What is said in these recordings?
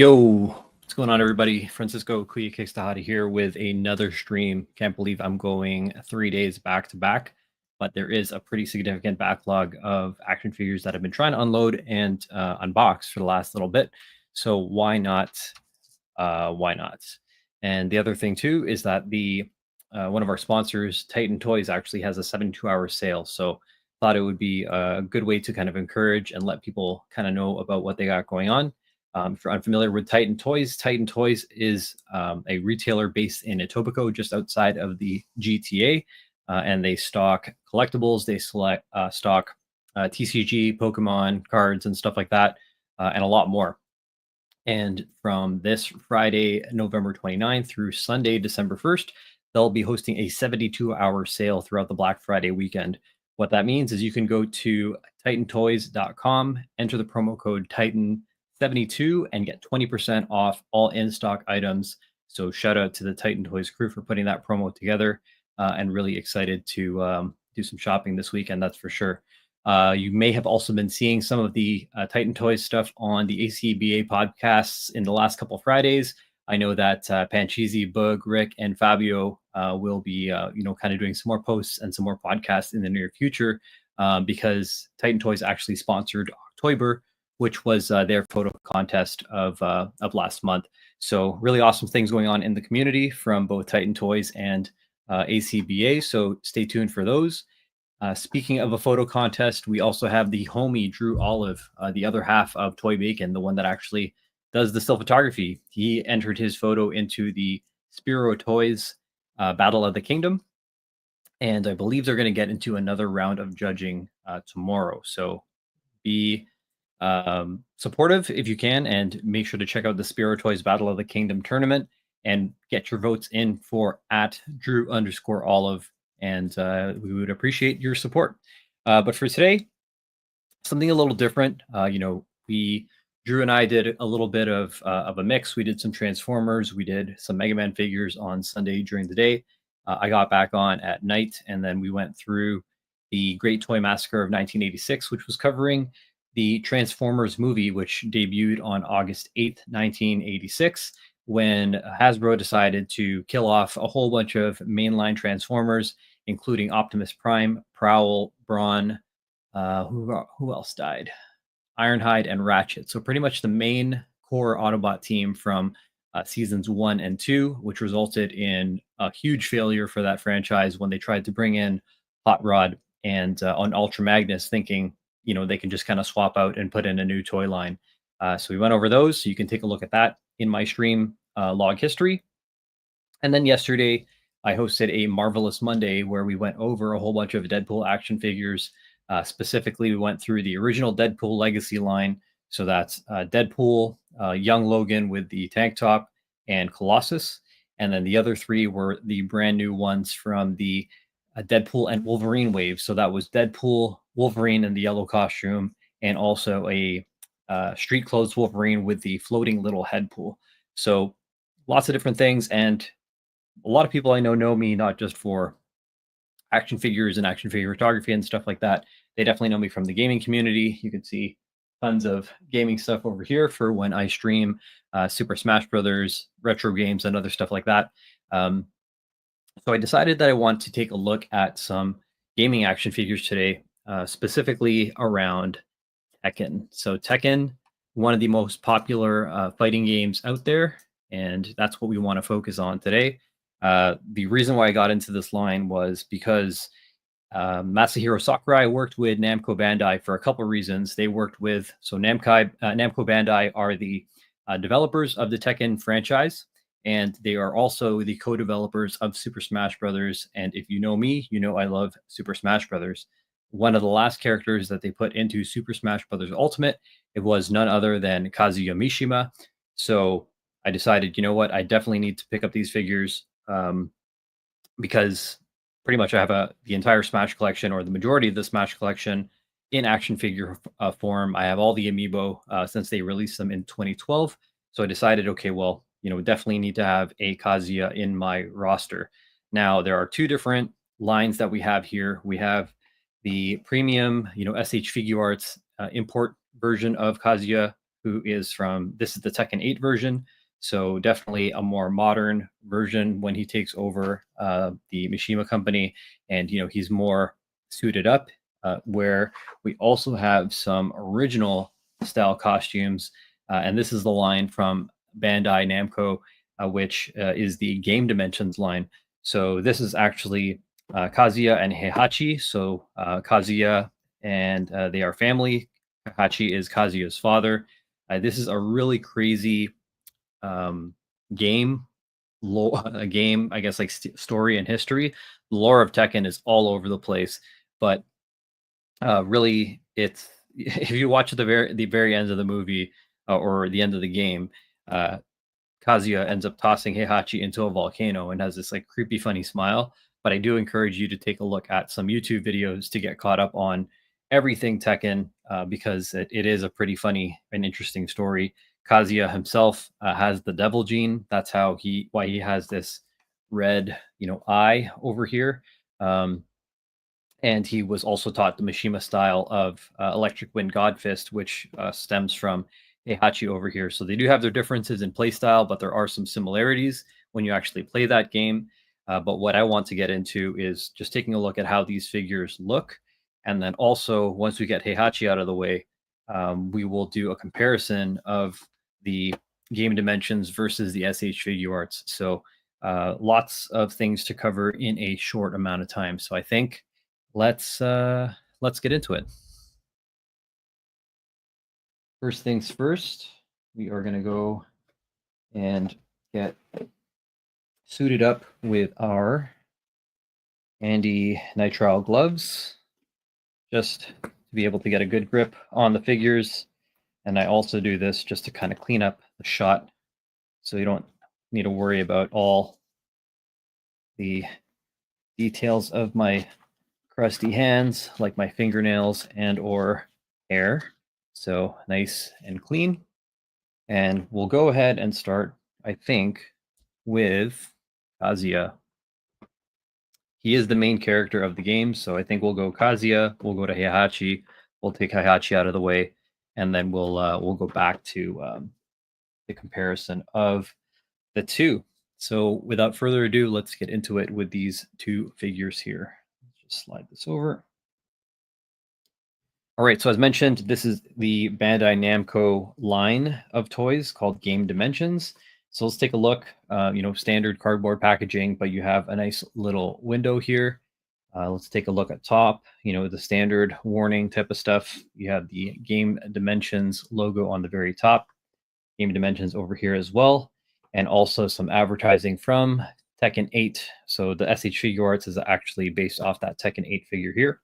Yo, what's going on, everybody? Francisco Kuya Kixtahati here with another stream. Can't believe I'm going 3 days back to back, but there is a pretty significant backlog of action figures that I've been trying to unload and unbox for the last little bit. So why not? Why not? And the other thing too is that the one of our sponsors, Titan Toys, actually has a 72-hour sale. So thought it would be a good way to kind of encourage and let people kind of know about what they got going on. If you're unfamiliar with Titan Toys is a retailer based in Etobicoke, just outside of the GTA, and they stock collectibles. They stock TCG, Pokemon cards, and stuff like that, and a lot more. And from this Friday, November 29th through Sunday, December 1st, they'll be hosting a 72-hour sale throughout the Black Friday weekend. What that means is you can go to titantoys.com, enter the promo code Titan72, and get 20% off all in-stock items. So shout out to the Titan Toys crew for putting that promo together, and really excited to do some shopping this weekend, that's for sure. You may have also been seeing some of the Titan Toys stuff on the ACBA podcasts in the last couple of Fridays. I know that Panchisi, Bug, Rick, and Fabio will be, kind of doing some more posts and some more podcasts in the near future, because Titan Toys actually sponsored October, which was their photo contest of last month. So really awesome things going on in the community from both Titan Toys and ACBA. So stay tuned for those. Speaking of a photo contest, we also have the homie Drew Olive, the other half of Toy Bacon, the one that actually does the still photography. He entered his photo into the Spiro Toys Battle of the Kingdom, and I believe they're going to get into another round of judging tomorrow. So be supportive if you can, and make sure to check out the Spiro Toys Battle of the Kingdom tournament and get your votes in for @Drew_Olive. And we would appreciate your support. But for today, something a little different. Drew and I did a little bit of a mix. We did some Transformers. We did some Mega Man figures on Sunday during the day. I got back on at night, and then we went through the Great Toy Massacre of 1986, which was covering the Transformers movie, which debuted on August 8th, 1986, when Hasbro decided to kill off a whole bunch of mainline Transformers, including Optimus Prime, Prowl, Brawn, who else died? Ironhide, and Ratchet. So pretty much the main core Autobot team from seasons 1 and 2, which resulted in a huge failure for that franchise when they tried to bring in Hot Rod and on Ultra Magnus, thinking, they can just kind of swap out and put in a new toy line. So we went over those. So you can take a look at that in my stream log history. And then yesterday, I hosted a Marvelous Monday where we went over a whole bunch of Deadpool action figures. Specifically, we went through the original Deadpool Legacy line. So that's Deadpool, Young Logan with the tank top, and Colossus. And then the other three were the brand new ones from the Deadpool and Wolverine wave. So that was Deadpool, Wolverine in the yellow costume, and also a street clothes Wolverine with the floating little head pool. So lots of different things. And a lot of people I know me not just for action figures and action figure photography and stuff like that. They definitely know me from the gaming community. You can see tons of gaming stuff over here for when I stream Super Smash Brothers, retro games, and other stuff like that. So I decided that I want to take a look at some gaming action figures today, specifically around Tekken. So Tekken, one of the most popular fighting games out there, and that's what we want to focus on today. The reason why I got into this line was because Masahiro Sakurai worked with Namco Bandai for a couple of reasons. They worked with, Namco Bandai are the developers of the Tekken franchise, and they are also the co-developers of Super Smash Brothers. And if you know me, you know I love Super Smash Brothers. One of the last characters that they put into Super Smash Brothers Ultimate, it was none other than Kazuya Mishima. So I decided, you know what, I definitely need to pick up these figures, because pretty much I have the entire Smash collection, or the majority of the Smash collection, in action figure form. I have all the amiibo since they released them in 2012. So I decided, okay, well, definitely need to have a Kazuya in my roster. Now, there are two different lines that we have here. We have the premium, S.H. Figuarts import version of Kazuya, who is from this is the Tekken 8 version. So definitely a more modern version when he takes over the Mishima company, and he's more suited up. Where we also have some original style costumes, and this is the line from Bandai Namco, which is the Game Dimensions line. So this is actually Kazuya and Heihachi. So Kazuya and they are family. Heihachi is Kazuya's father. This is a really crazy um, game, a game, I guess, like story and history. The lore of Tekken is all over the place, but really, it's if you watch the very end of the movie or the end of the game, uh, Kazuya ends up tossing Heihachi into a volcano and has this like creepy, funny smile. But I do encourage you to take a look at some YouTube videos to get caught up on everything Tekken because it is a pretty funny and interesting story. Kazuya himself has the devil gene. That's why he has this red, eye over here. Um, and he was also taught the Mishima style of Electric Wind God Fist, which stems from Heihachi over here. So they do have their differences in play style, but there are some similarities when you actually play that game. But what I want to get into is just taking a look at how these figures look. And then also, once we get Heihachi out of the way, we will do a comparison of the Game Dimensions versus the S.H. Figuarts. So lots of things to cover in a short amount of time. So I think let's get into it. First things first, we are going to go and get suited up with our anti-nitrile gloves just to be able to get a good grip on the figures. And I also do this just to kind of clean up the shot so you don't need to worry about all the details of my crusty hands, like my fingernails and or hair. So nice and clean. And we'll go ahead and start, I think, with Kazuya. He is the main character of the game, so I think we'll go Kazuya, we'll go to Heihachi, we'll take Heihachi out of the way, and then we'll go back to the comparison of the two. So without further ado, let's get into it with these two figures here. Let's just slide this over. All right, so as mentioned, this is the Bandai Namco line of toys called Game Dimensions. So let's take a look. Standard cardboard packaging, but you have a nice little window here. Let's take a look at top. The standard warning type of stuff. You have the Game Dimensions logo on the very top. Game Dimensions over here as well, and also some advertising from Tekken 8. So the S.H. Figuarts is actually based off that Tekken 8 figure here.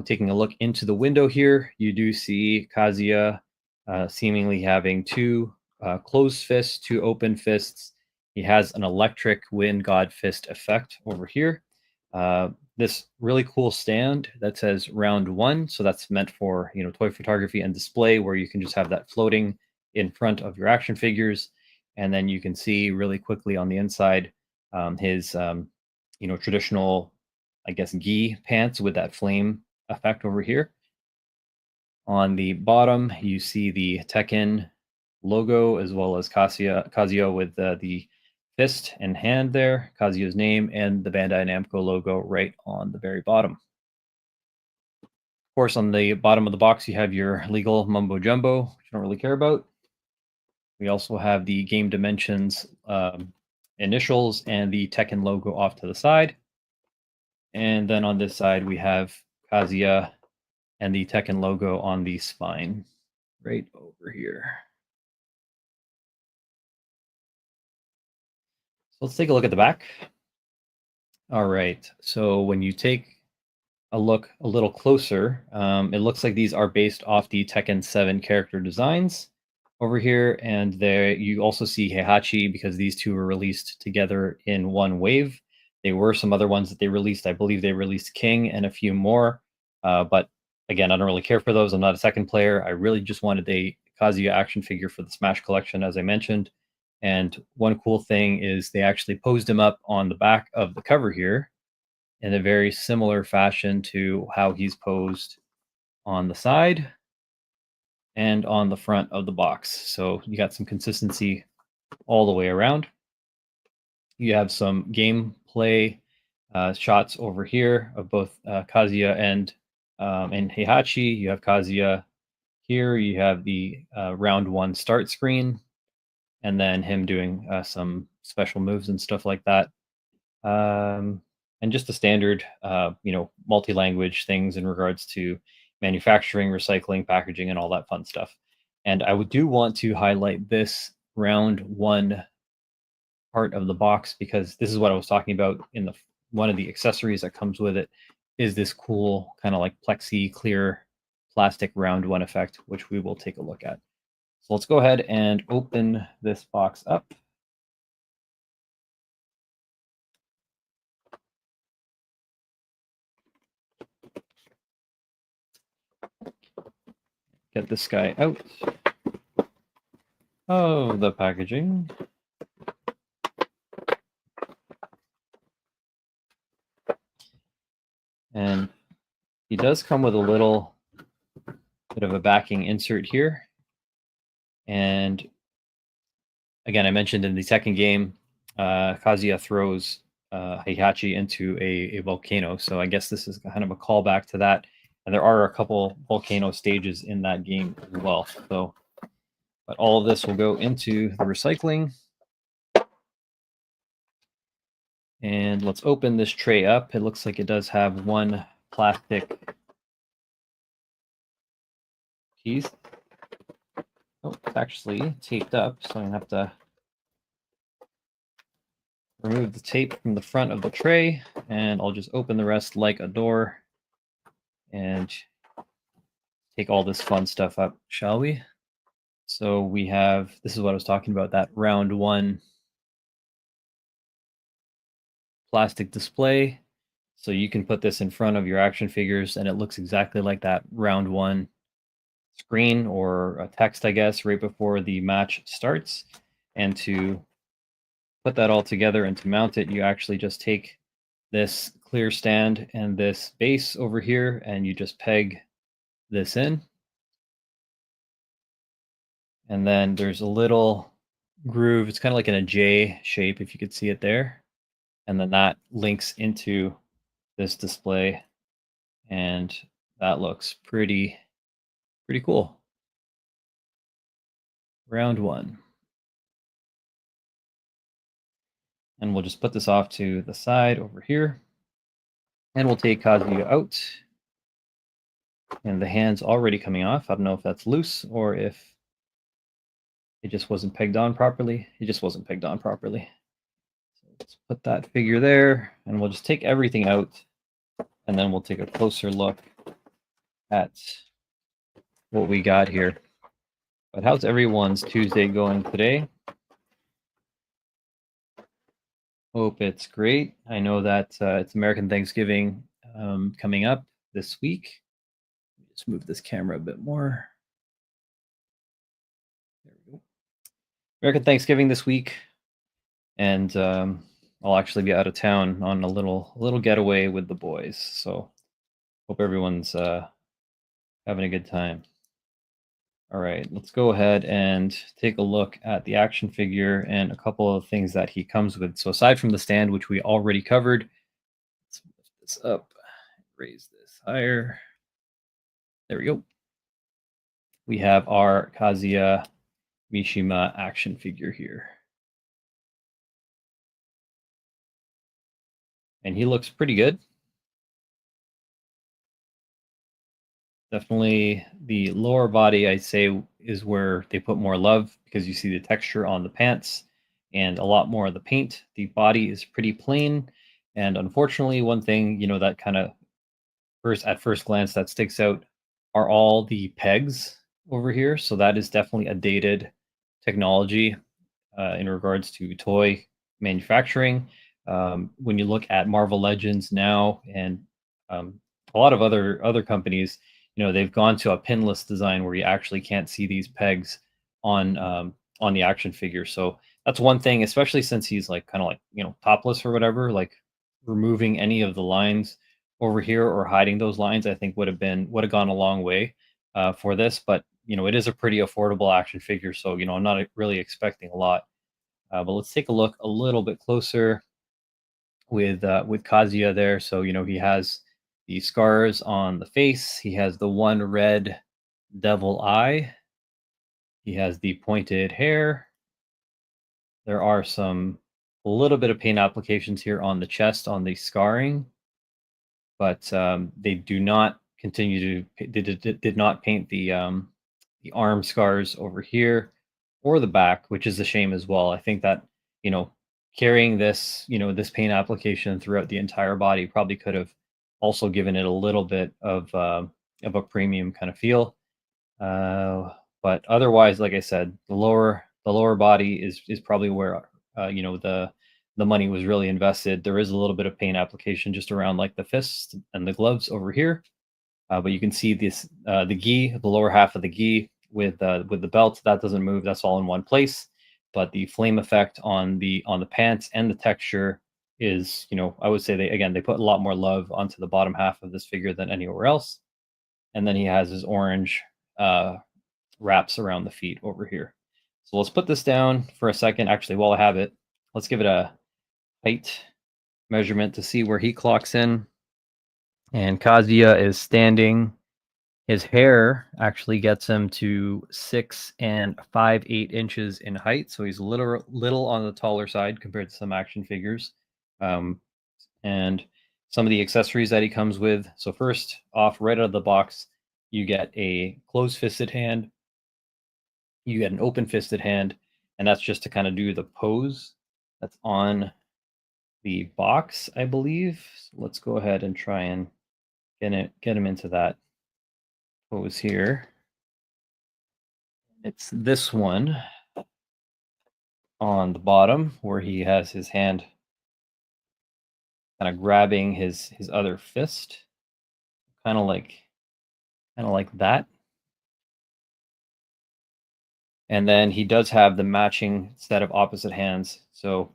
Taking a look into the window here, you do see Kazuya seemingly having two closed fists, two open fists. He has an electric wind god fist effect over here. This really cool stand that says round one. So that's meant for, toy photography and display, where you can just have that floating in front of your action figures. And then you can see really quickly on the inside his, traditional, I guess, gi pants with that flame effect over here. On the bottom, you see the Tekken logo as well as Kazuya with the fist and hand there, Kazuya's name, and the Bandai Namco logo right on the very bottom. Of course, on the bottom of the box, you have your legal mumbo jumbo, which you don't really care about. We also have the Game Dimensions initials and the Tekken logo off to the side. And then on this side, we have Kazuya and the Tekken logo on the spine right over here. So let's take a look at the back. All right. So when you take a look a little closer, it looks like these are based off the Tekken 7 character designs over here. And there you also see Heihachi because these two were released together in one wave. There were some other ones that they released. I believe they released King and a few more. But again, I don't really care for those. I'm not a second player. I really just wanted a Kazuya action figure for the Smash collection, as I mentioned. And one cool thing is they actually posed him up on the back of the cover here in a very similar fashion to how he's posed on the side. and on the front of the box. So you got some consistency all the way around. You have some gameplay shots over here of both Kazuya and Heihachi. You have Kazuya here. You have the round one start screen, and then him doing some special moves and stuff like that. And just the standard, multi-language things in regards to manufacturing, recycling, packaging, and all that fun stuff. And I do want to highlight this round one part of the box because this is what I was talking about in the one of the accessories that comes with it is this cool kind of like plexi clear plastic round one effect, which we will take a look at. So let's go ahead and open this box up. Get this guy out. Oh, the packaging. And he does come with a little bit of a backing insert here. And again, I mentioned in the second game, Kazuya throws Heihachi into a volcano. So I guess this is kind of a callback to that. And there are a couple volcano stages in that game as well. So, but all of this will go into the recycling. And let's open this tray up. It looks like it does have one plastic piece. Oh, it's actually taped up, so I'm gonna have to remove the tape from the front of the tray, and I'll just open the rest like a door and take all this fun stuff up, shall we? So we have, this is what I was talking about, that round one plastic display. So you can put this in front of your action figures and it looks exactly like that round one screen or a text, I guess, right before the match starts. And to put that all together and to mount it, you actually just take this clear stand and this base over here and you just peg this in. And then there's a little groove. It's kind of like in a J shape, if you could see it there. And then that links into this display. And that looks pretty cool. Round one. And we'll just put this off to the side over here. And we'll take Kazuya out. And the hand's already coming off. I don't know if that's loose or if it just wasn't pegged on properly. It just wasn't pegged on properly. So let's put that figure there. And we'll just take everything out. And then we'll take a closer look at what we got here. But how's everyone's Tuesday going today? Hope it's great. I know that it's American Thanksgiving coming up this week. Just move this camera a bit more. There we go. American Thanksgiving this week, and I'll actually be out of town on a little getaway with the boys. So hope everyone's having a good time. All right, let's go ahead and take a look at the action figure and a couple of things that he comes with. So aside from the stand, which we already covered, let's lift this up, raise this higher. There we go. We have our Kazuya Mishima action figure here. And he looks pretty good. Definitely the lower body, I'd say, is where they put more love because you see the texture on the pants and a lot more of the paint. The body is pretty plain. And unfortunately, one thing, that kind of at first glance that sticks out are all the pegs over here. So that is definitely a dated technology in regards to toy manufacturing. When you look at Marvel Legends now and a lot of other companies, they've gone to a pinless design where you actually can't see these pegs on the action figure. So that's one thing, especially since he's like kind of like topless or whatever. Like removing any of the lines over here or hiding those lines, I think would have gone a long way for this. But it is a pretty affordable action figure, so I'm not really expecting a lot. But let's take a look a little bit closer with Kazuya there. So he has the scars on the face. He has the one red devil eye. He has the pointed hair. There are a little bit of paint applications here on the chest on the scarring, but they do not continue to did not paint the arm scars over here or the back, which is a shame as well. I think that you know carrying this paint application throughout the entire body probably could have also given it a little bit of a premium kind of feel. But otherwise, like I said, the lower body is probably where the money was really invested. There is a little bit of paint application just around like the fists and the gloves over here. But you can see the lower half of the gi with the belt that doesn't move. That's all in one place. But the flame effect on the pants and the texture is, I would say they put a lot more love onto the bottom half of this figure than anywhere else. And then he has his orange wraps around the feet over here. So let's put this down for a second. Actually, while I have it, let's give it a height measurement to see where he clocks in. And Kazuya is standing. His hair actually gets him to 6 5/8 inches in height, so he's little on the taller side compared to some action figures. And some of the accessories that he comes with. So first off, right out of the box, you get a closed-fisted hand, you get an open-fisted hand, and that's just to kind of do the pose that's on the box, I believe. So let's go ahead and try and get him into that pose here. It's this one on the bottom where he has his hand kind of grabbing his other fist, kind of like that. And then he does have the matching set of opposite hands. So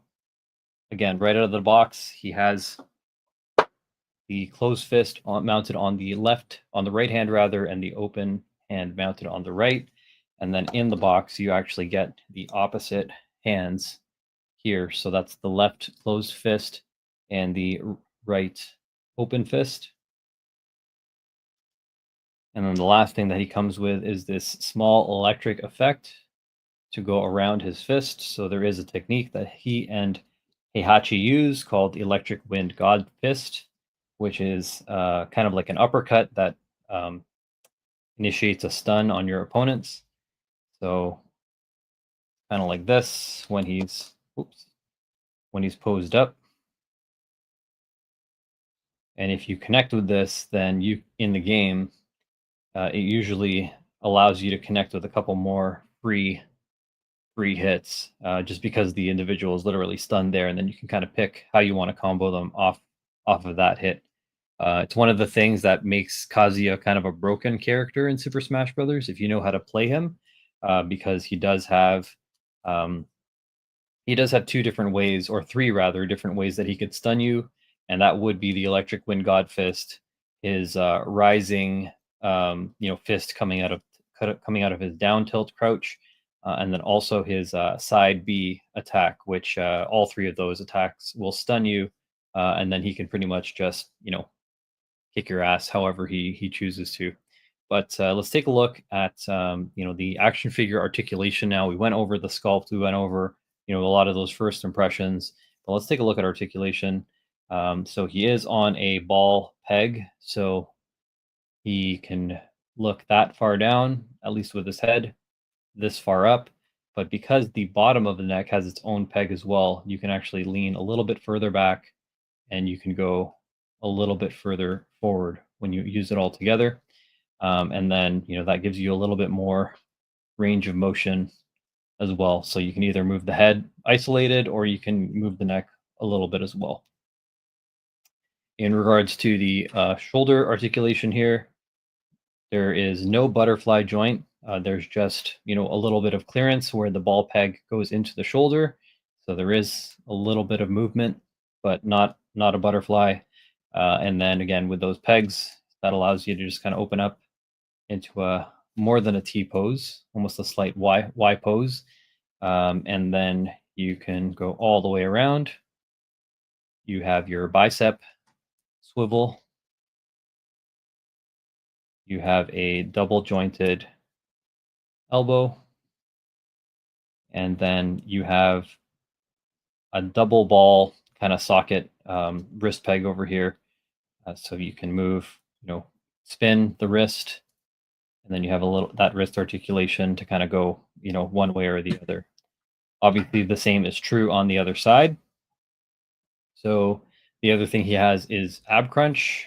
again, right out of the box, he has the closed fist mounted on the right hand rather, and the open hand mounted on the right. And then in the box, you actually get the opposite hands here. So that's the left closed fist and the right open fist. And then the last thing that he comes with is this small electric effect to go around his fist. So there is a technique that he and Heihachi use called Electric Wind God Fist, which is kind of like an uppercut that initiates a stun on your opponents. So kind of like this when he's posed up. And if you connect with this, then in the game, it usually allows you to connect with a couple more free hits, just because the individual is literally stunned there, and then you can kind of pick how you want to combo them off of that hit. It's one of the things that makes Kazuya kind of a broken character in Super Smash Brothers, if you know how to play him, because he does have two different ways, or three rather, different ways that he could stun you, and that would be the Electric Wind God Fist, his rising fist coming out of his down tilt crouch, and then also his side B attack, which all three of those attacks will stun you, and then he can pretty much just kick your ass however he chooses to. But let's take a look at the action figure articulation now. We went over the sculpt, we went over a lot of those first impressions, but let's take a look at articulation. So he is on a ball peg, so he can look that far down, at least with his head, this far up. But because the bottom of the neck has its own peg as well, you can actually lean a little bit further back, and you can go a little bit further forward when you use it all together. And then that gives you a little bit more range of motion as well. So you can either move the head isolated, or you can move the neck a little bit as well. In regards to the shoulder articulation here, there is no butterfly joint. There's just a little bit of clearance where the ball peg goes into the shoulder. So there is a little bit of movement, but not a butterfly. And then again, with those pegs, that allows you to just kind of open up into a more than a T pose, almost a slight Y pose. And then you can go all the way around. You have your bicep swivel. You have a double jointed elbow. And then you have a double ball kind of socket wrist peg over here. So you can move, spin the wrist, and then you have that wrist articulation to kind of go, one way or the other. Obviously, the same is true on the other side. So the other thing he has is ab crunch.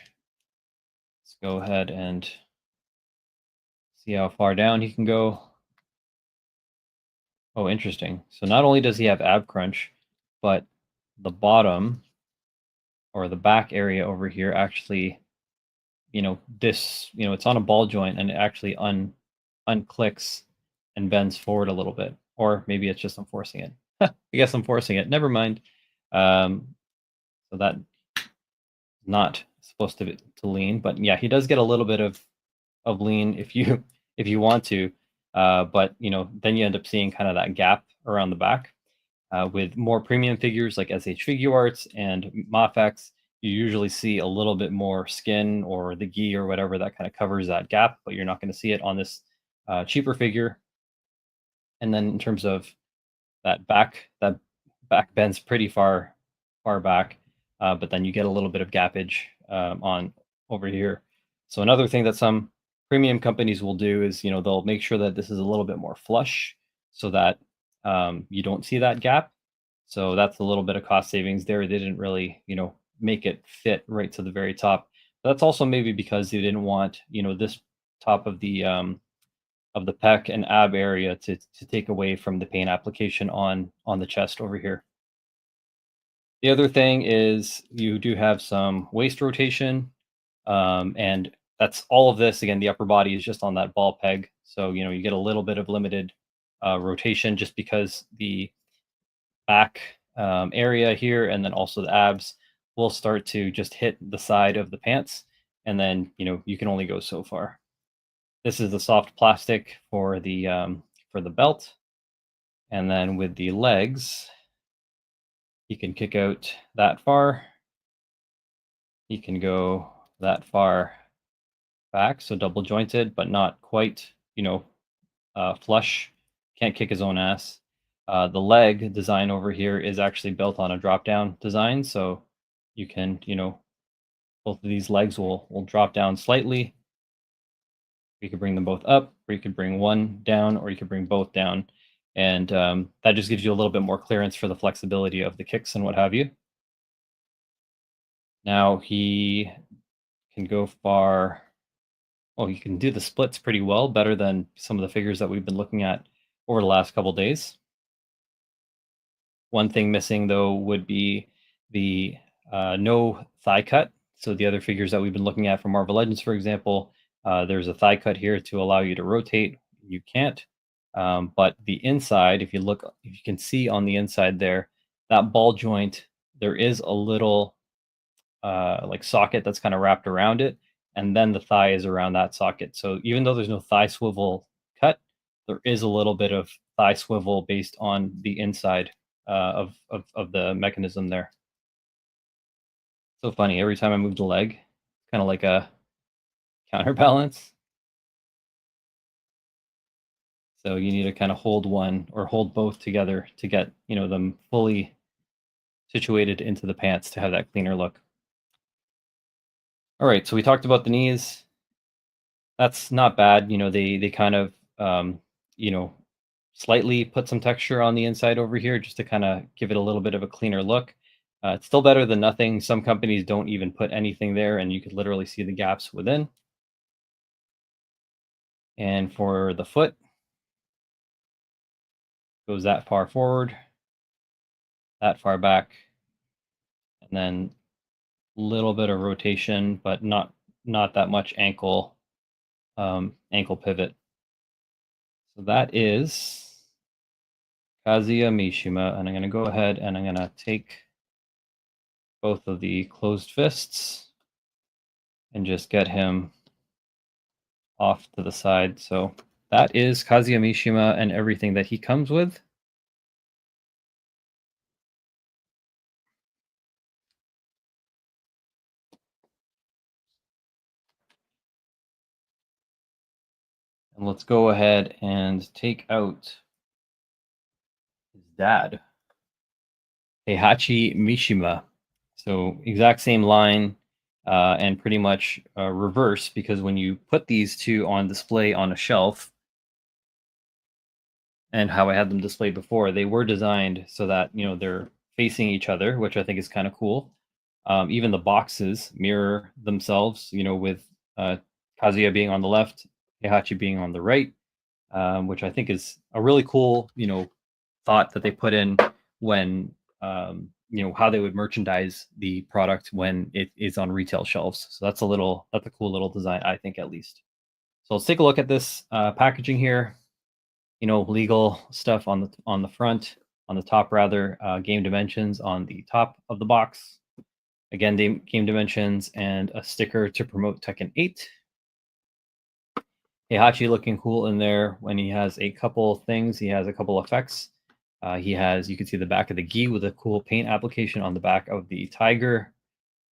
Let's go ahead and see how far down he can go. Oh, interesting. So not only does he have ab crunch, but the bottom or the back area over here actually, it's on a ball joint and it actually unclicks and bends forward a little bit. Or maybe it's just I'm forcing it. I guess I'm forcing it. Never mind. So that not supposed to lean, but yeah, he does get a little bit of lean if you want to, but then you end up seeing kind of that gap around the back. With more premium figures like S.H. Figuarts and Mafex, you usually see a little bit more skin or the gi or whatever that kind of covers that gap, but you're not going to see it on this cheaper figure. And then in terms of that back bends pretty far back, but then you get a little bit of gappage on over here. So another thing that some premium companies will do is, they'll make sure that this is a little bit more flush so that you don't see that gap. So that's a little bit of cost savings there. They didn't really, make it fit right to the very top. But that's also maybe because they didn't want, this top of the pec and ab area to take away from the paint application on the chest over here. The other thing is you do have some waist rotation, and that's all of this. Again, the upper body is just on that ball peg. So, you get a little bit of limited rotation just because the back area here and then also the abs will start to just hit the side of the pants. And then, you can only go so far. This is the soft plastic for the belt. And then with the legs, he can kick out that far. He can go that far back, so double jointed, but not quite, flush. Can't kick his own ass. The leg design over here is actually built on a drop-down design, so you can, both of these legs will drop down slightly. You could bring them both up, or you could bring one down, or you could bring both down. And that just gives you a little bit more clearance for the flexibility of the kicks and what have you. Now he can go far. Well, he can do the splits pretty well, better than some of the figures that we've been looking at over the last couple days. One thing missing, though, would be the no thigh cut. So the other figures that we've been looking at from Marvel Legends, for example, there's a thigh cut here to allow you to rotate. You can't. But the inside, if you can see on the inside there, that ball joint, there is a little like socket that's kind of wrapped around it, and then the thigh is around that socket. So even though there's no thigh swivel cut, there is a little bit of thigh swivel based on the inside of the mechanism there. So funny, every time I move the leg, kind of like a counterbalance. So you need to kind of hold one or hold both together to get, them fully situated into the pants to have that cleaner look. All right, so we talked about the knees. That's not bad. They kind of, slightly put some texture on the inside over here just to kind of give it a little bit of a cleaner look. It's still better than nothing. Some companies don't even put anything there, and you could literally see the gaps within. And for the foot, goes that far forward, that far back, and then a little bit of rotation, but not that much ankle pivot. So that is Kazuya Mishima, and I'm going to go ahead and I'm going to take both of the closed fists and just get him off to the side. So that is Kazuya Mishima and everything that he comes with. And let's go ahead and take out his dad, Heihachi Mishima. So exact same line and pretty much reverse, because when you put these two on display on a shelf, and how I had them displayed before, they were designed so that they're facing each other, which I think is kind of cool. Even the boxes mirror themselves, with Kazuya being on the left, Heihachi being on the right, which I think is a really cool, thought that they put in when, how they would merchandise the product when it is on retail shelves. So that's a cool little design, I think, at least. So let's take a look at this packaging here. Legal stuff on the front, on the top rather, Game Dimensions on the top of the box. Again, Game Dimensions and a sticker to promote Tekken 8. Heihachi looking cool in there when he has a couple things. He has a couple effects. You can see the back of the gi with a cool paint application on the back of the tiger.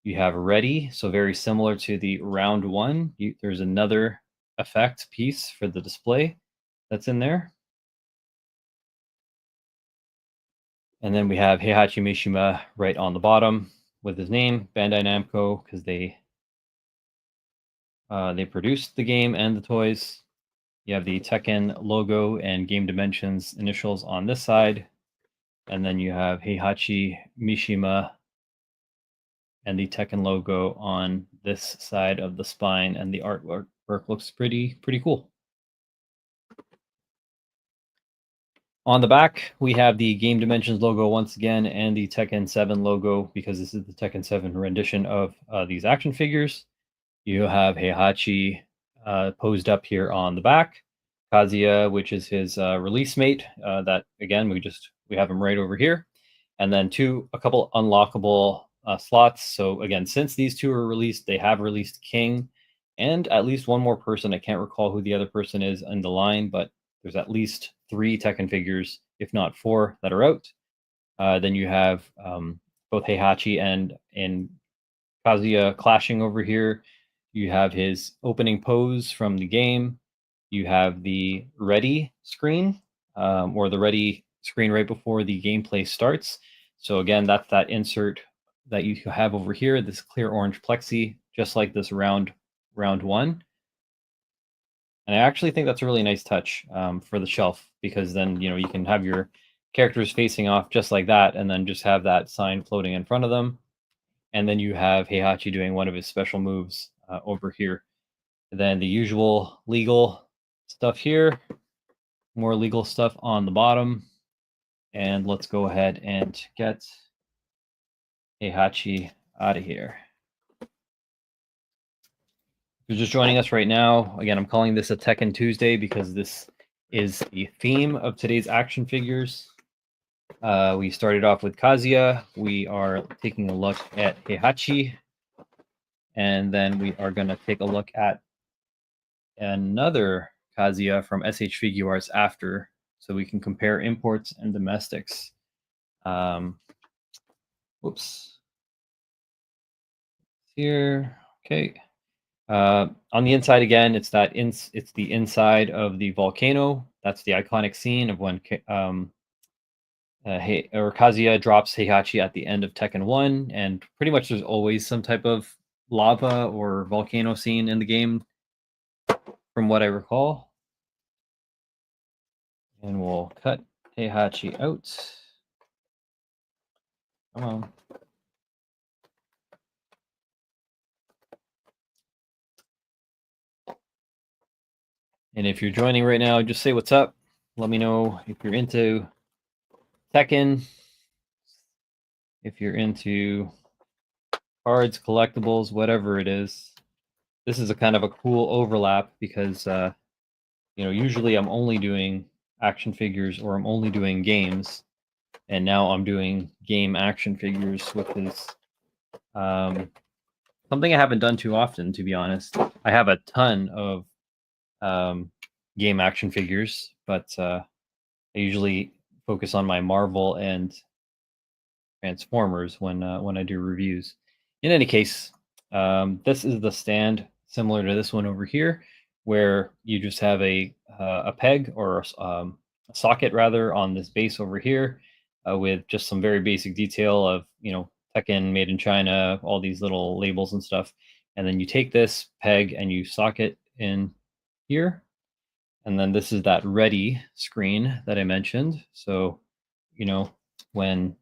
You have ready, so very similar to the round one. There's another effect piece for the display that's in there. And then we have Heihachi Mishima right on the bottom with his name, Bandai Namco, because they produced the game and the toys. You have the Tekken logo and Game Dimensions initials on this side. And then you have Heihachi Mishima and the Tekken logo on this side of the spine, and the artwork looks pretty cool. On the back, we have the Game Dimensions logo once again and the Tekken 7 logo, because this is the Tekken 7 rendition of these action figures. You have Heihachi posed up here on the back. Kazuya, which is his release mate, that again, we have him right over here. And then a couple unlockable slots. So again, since these two are released, they have released King and at least one more person. I can't recall who the other person is in the line, but there's at least 3 Tekken figures, if not 4, that are out. Then you have both Heihachi and Kazuya clashing over here. You have his opening pose from the game. You have the ready screen, or the ready screen right before the gameplay starts. So again, that's that insert that you have over here, this clear orange plexi, just like this round one. And I actually think that's a really nice touch for the shelf, because then you can have your characters facing off just like that, and then just have that sign floating in front of them. And then you have Heihachi doing one of his special moves over here. And then the usual legal stuff here, more legal stuff on the bottom. And let's go ahead and get Heihachi out of here. If you're just joining us right now, again, I'm calling this a Tekken Tuesday because this is the theme of today's action figures. We started off with Kazuya. We are taking a look at Heihachi. And then we are going to take a look at another Kazuya from S.H. Figuarts after, so we can compare imports and domestics. Whoops. Here, okay. On the inside again, it's the inside of the volcano. That's the iconic scene of when Kazuya drops Heihachi at the end of Tekken 1, and pretty much there's always some type of lava or volcano scene in the game, from what I recall. And we'll cut Heihachi out. Come on. And if you're joining right now, just say what's up. Let me know if you're into Tekken, if you're into cards, collectibles, whatever it is. This is a kind of a cool overlap because, usually I'm only doing action figures or I'm only doing games. And now I'm doing game action figures, which is something I haven't done too often, to be honest. I have a ton of game action figures, but I usually focus on my Marvel and Transformers when I do reviews. In any case, this is the stand similar to this one over here, where you just have a peg or a socket rather on this base over here, with just some very basic detail of Tekken made in China, all these little labels and stuff, and then you take this peg and you socket in here, and then this is that ready screen that I mentioned. So, when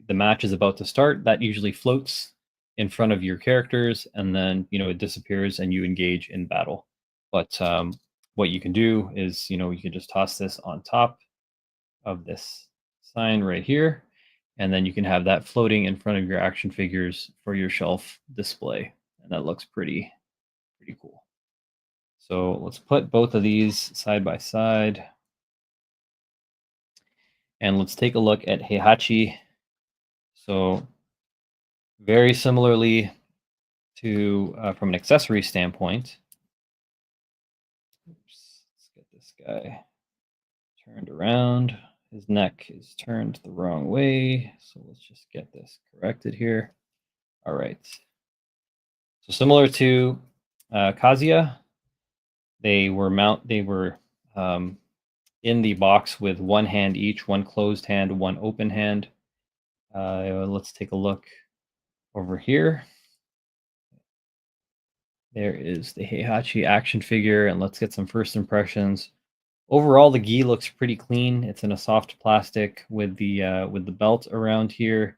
the match is about to start, that usually floats in front of your characters, and then it disappears and you engage in battle. But what you can do is you can just toss this on top of this sign right here, and then you can have that floating in front of your action figures for your shelf display, and that looks pretty cool. So let's put both of these side by side, and let's take a look at Heihachi. So very similarly to from an accessory standpoint. Oops, let's get this guy turned around. His neck is turned the wrong way, so let's just get this corrected here. All right. So similar to Kazuya, they were in the box with one hand each, one closed hand, one open hand. Let's take a look over here. There is the Heihachi action figure, and let's get some first impressions. Overall, the gi looks pretty clean. It's in a soft plastic with the belt around here.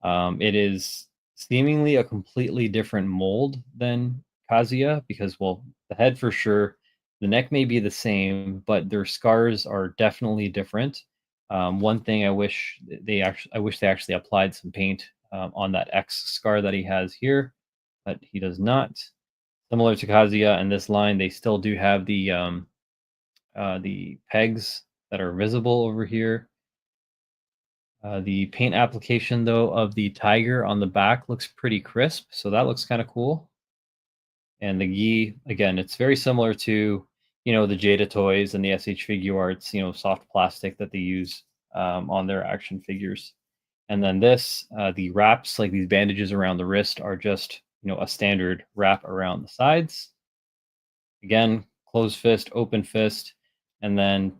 It is seemingly a completely different mold than Kazuya because, well, the head for sure, the neck may be the same, but their scars are definitely different. One thing I wish they actually applied some paint on that X scar that he has here, but he does not. Similar to Kazuya in this line, they still do have the pegs that are visible over here. The paint application, though, of the tiger on the back looks pretty crisp, so that looks kind of cool. And the gi, again, it's very similar to, the Jada toys and the S.H. Figuarts, soft plastic that they use on their action figures. And then this, the wraps, like these bandages around the wrist, are just, a standard wrap around the sides. Again, closed fist, open fist, and then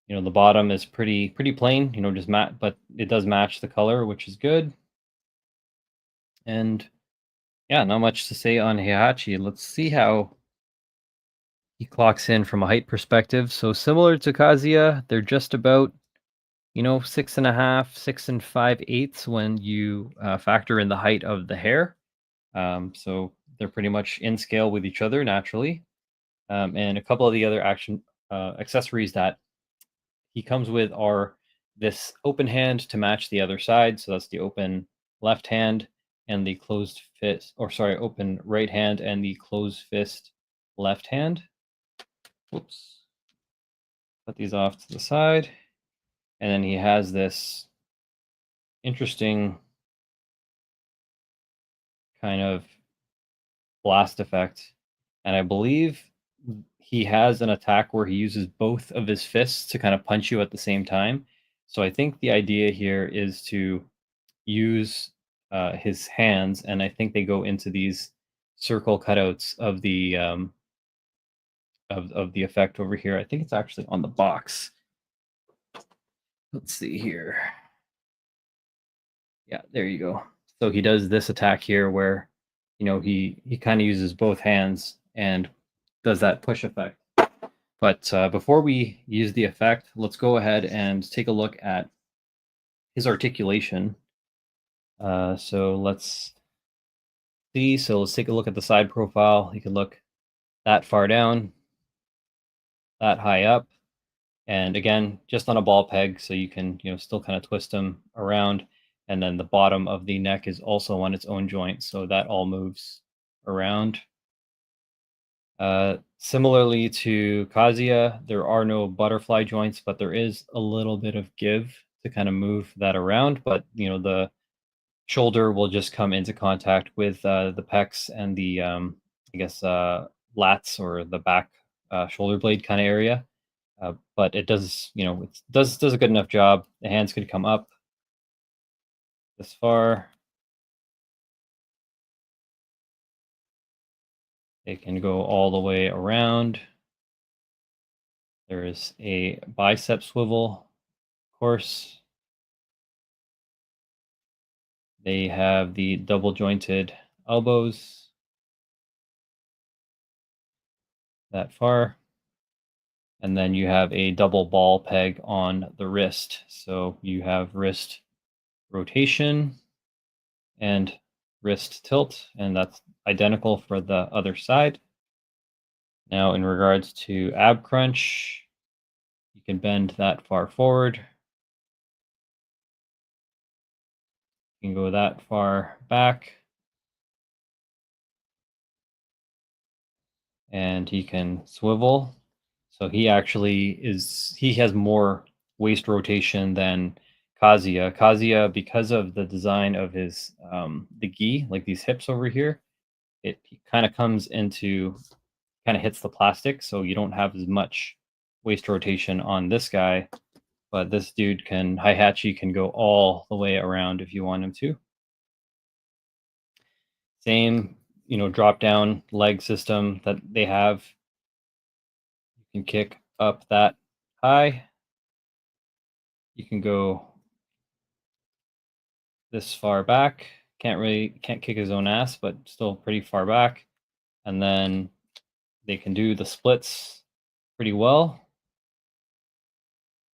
the bottom is pretty plain, just matte, but it does match the color, which is good. And yeah, not much to say on Heihachi. Let's see how he clocks in from a height perspective. So similar to Kazuya, they're just about 6.5, 6 5/8 when you factor in the height of the hair. So they're pretty much in scale with each other naturally. And a couple of the other accessories that he comes with are this open hand to match the other side. So that's the open left hand and the closed fist, or sorry, open right hand and the closed fist left hand. Whoops. Put these off to the side. And then he has this interesting kind of blast effect. And I believe he has an attack where he uses both of his fists to kind of punch you at the same time. So I think the idea here is to use his hands, and I think they go into these circle cutouts of the of the effect over here. I think it's actually on the box. Let's see here. Yeah, there you go. So he does this attack here where he kind of uses both hands and does that push effect. But before we use the effect, let's go ahead and take a look at his articulation. So let's see. So let's take a look at the side profile. You can look that far down, that high up, and again, just on a ball peg, so you can still kind of twist them around. And then the bottom of the neck is also on its own joint, so that all moves around. Similarly to Kazuya, there are no butterfly joints, but there is a little bit of give to kind of move that around. But the shoulder will just come into contact with the pecs and the I guess lats or the back shoulder blade kind of area. But it does, it does a good enough job. The hands could come up this far. They can go all the way around. There is a bicep swivel, of course. They have the double jointed elbows that far. And then you have a double ball peg on the wrist. So you have wrist rotation and wrist tilt, and that's identical for the other side. Now, in regards to ab crunch, you can bend that far forward. You can go that far back. And he can swivel. So he actually he has more waist rotation than Kazuya. Kazuya, because of the design of his the gi, like these hips over here, it kind of hits the plastic, so you don't have as much waist rotation on this guy. But this dude Heihachi can go all the way around if you want him to. Same, drop down leg system that they have. You can kick up that high. You can go this far back. Can't kick his own ass, but still pretty far back. And then they can do the splits pretty well.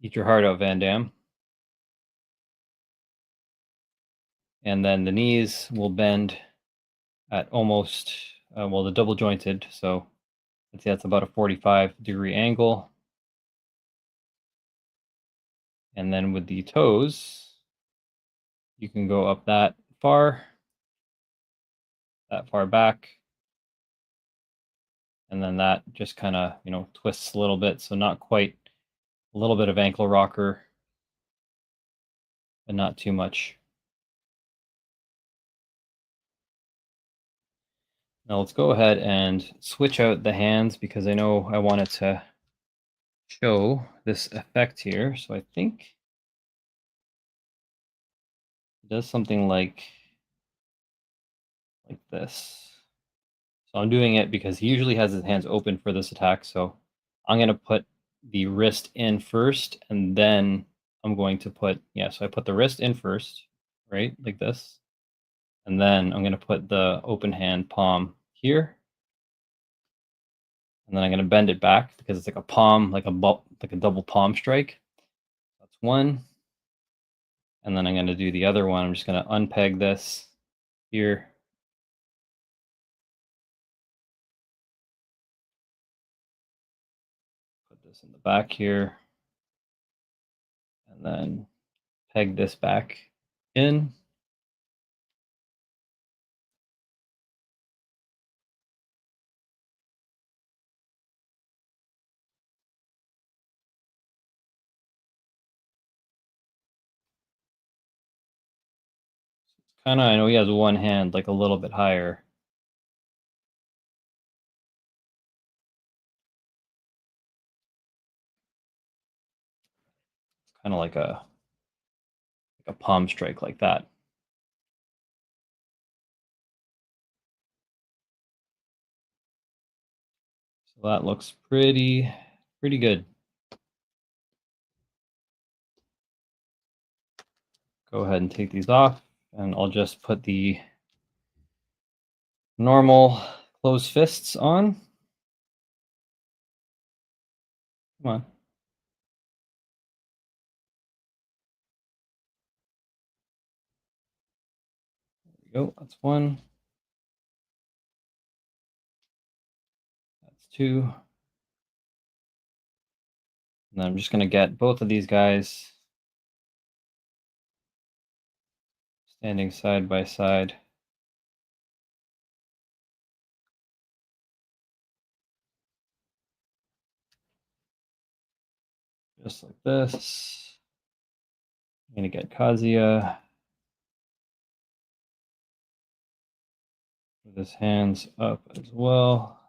Eat your heart out, Van Damme. And then the knees will bend at almost, the double jointed. So let's see, that's about a 45-degree angle. And then with the toes, you can go up that far back. And then that just kind of, twists a little bit. So not quite, a little bit of ankle rocker, but not too much. Now let's go ahead and switch out the hands because I know I wanted to show this effect here. So I think it does something like this. So I'm doing it because he usually has his hands open for this attack. So I'm going to put the wrist in first, and then I'm going to put, so I put the wrist in first, right? Like this. And then I'm going to put the open hand palm here. And then I'm going to bend it back because it's like a palm, like a double palm strike. That's one. And then I'm going to do the other one. I'm just going to unpeg this here. Put this in the back here. And then peg this back in. I know he has one hand like a little bit higher. It's kind of like a palm strike like that. So that looks pretty good. Go ahead and take these off, and I'll just put the normal closed fists on. Come on. There we go. That's one. That's two. And then I'm just going to get both of these guys standing side by side. Just like this. I'm going to get Kazuya with his hands up as well.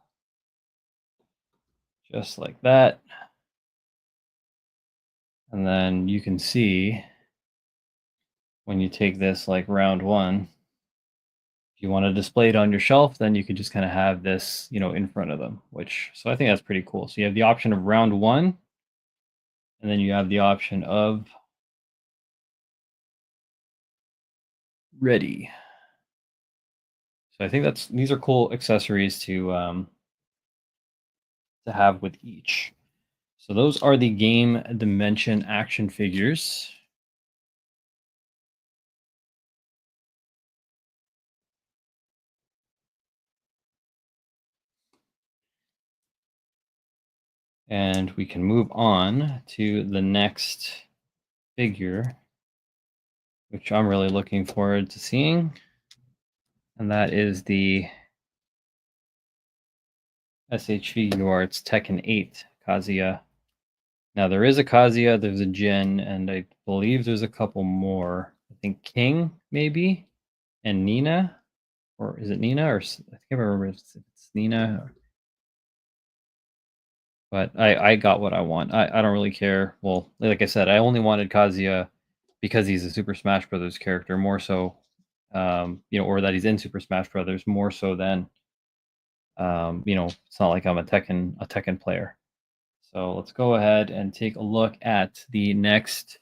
just like that. And then you can see when you take this like round one, if you want to display it on your shelf, then you could just kind of have this, in front of them, so I think that's pretty cool. So you have the option of round one, and then you have the option of ready. So I think these are cool accessories to have with each. So those are the Game Dimension action figures. And we can move on to the next figure, which I'm really looking forward to seeing. And that is the S.H. Figuarts Tekken 8 Kazuya. Now there is a Kazuya, there's a Jin, and I believe there's a couple more. I think King, maybe, and Nina. Or is it Nina? Or I can't remember if it's Nina. But I got what I want. I don't really care. Well, like I said, I only wanted Kazuya because he's a Super Smash Brothers character, more so, or that he's in Super Smash Brothers more so than, it's not like I'm a Tekken player. So let's go ahead and take a look at the next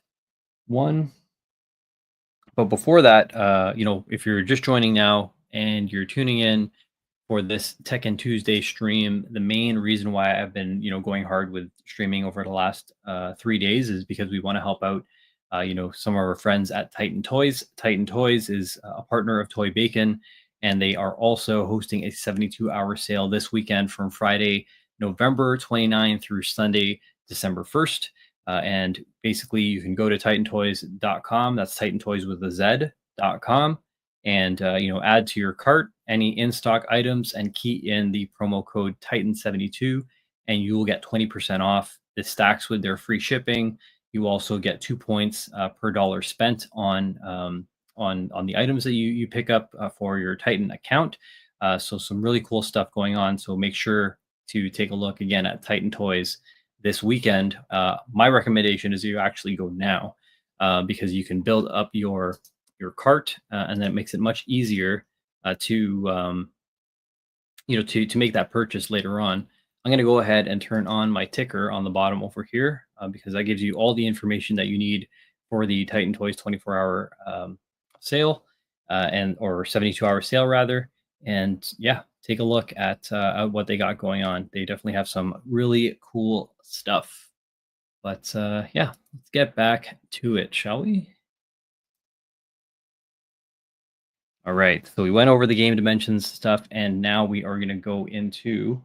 one. But before that, if you're just joining now and you're tuning in for this Tekken Tuesday stream, the main reason why I've been, going hard with streaming over the last 3 days is because we want to help out, some of our friends at Titan Toys. Titan Toys is a partner of Toy Bacon, and they are also hosting a 72-hour sale this weekend from Friday, November 29th through Sunday, December 1st. And basically, you can go to titantoys.com. That's Titan Toys with a Z.com, and add to your cart any in-stock items and key in the promo code Titan72, and you will get 20% off. This stacks with their free shipping. You also get 2 points per dollar spent on the items that you pick up for your Titan account. So some really cool stuff going on. So make sure to take a look again at Titan Toys this weekend. My recommendation is you actually go now because you can build up your cart, and that makes it much easier to make that purchase later on. I'm going to go ahead and turn on my ticker on the bottom over here because that gives you all the information that you need for the Titan Toys 24-hour sale or 72-hour sale rather. And yeah, take a look at what they got going on. They definitely have some really cool stuff. But yeah, let's get back to it, shall we? All right, so we went over the Game Dimensions stuff, and now we are going to go into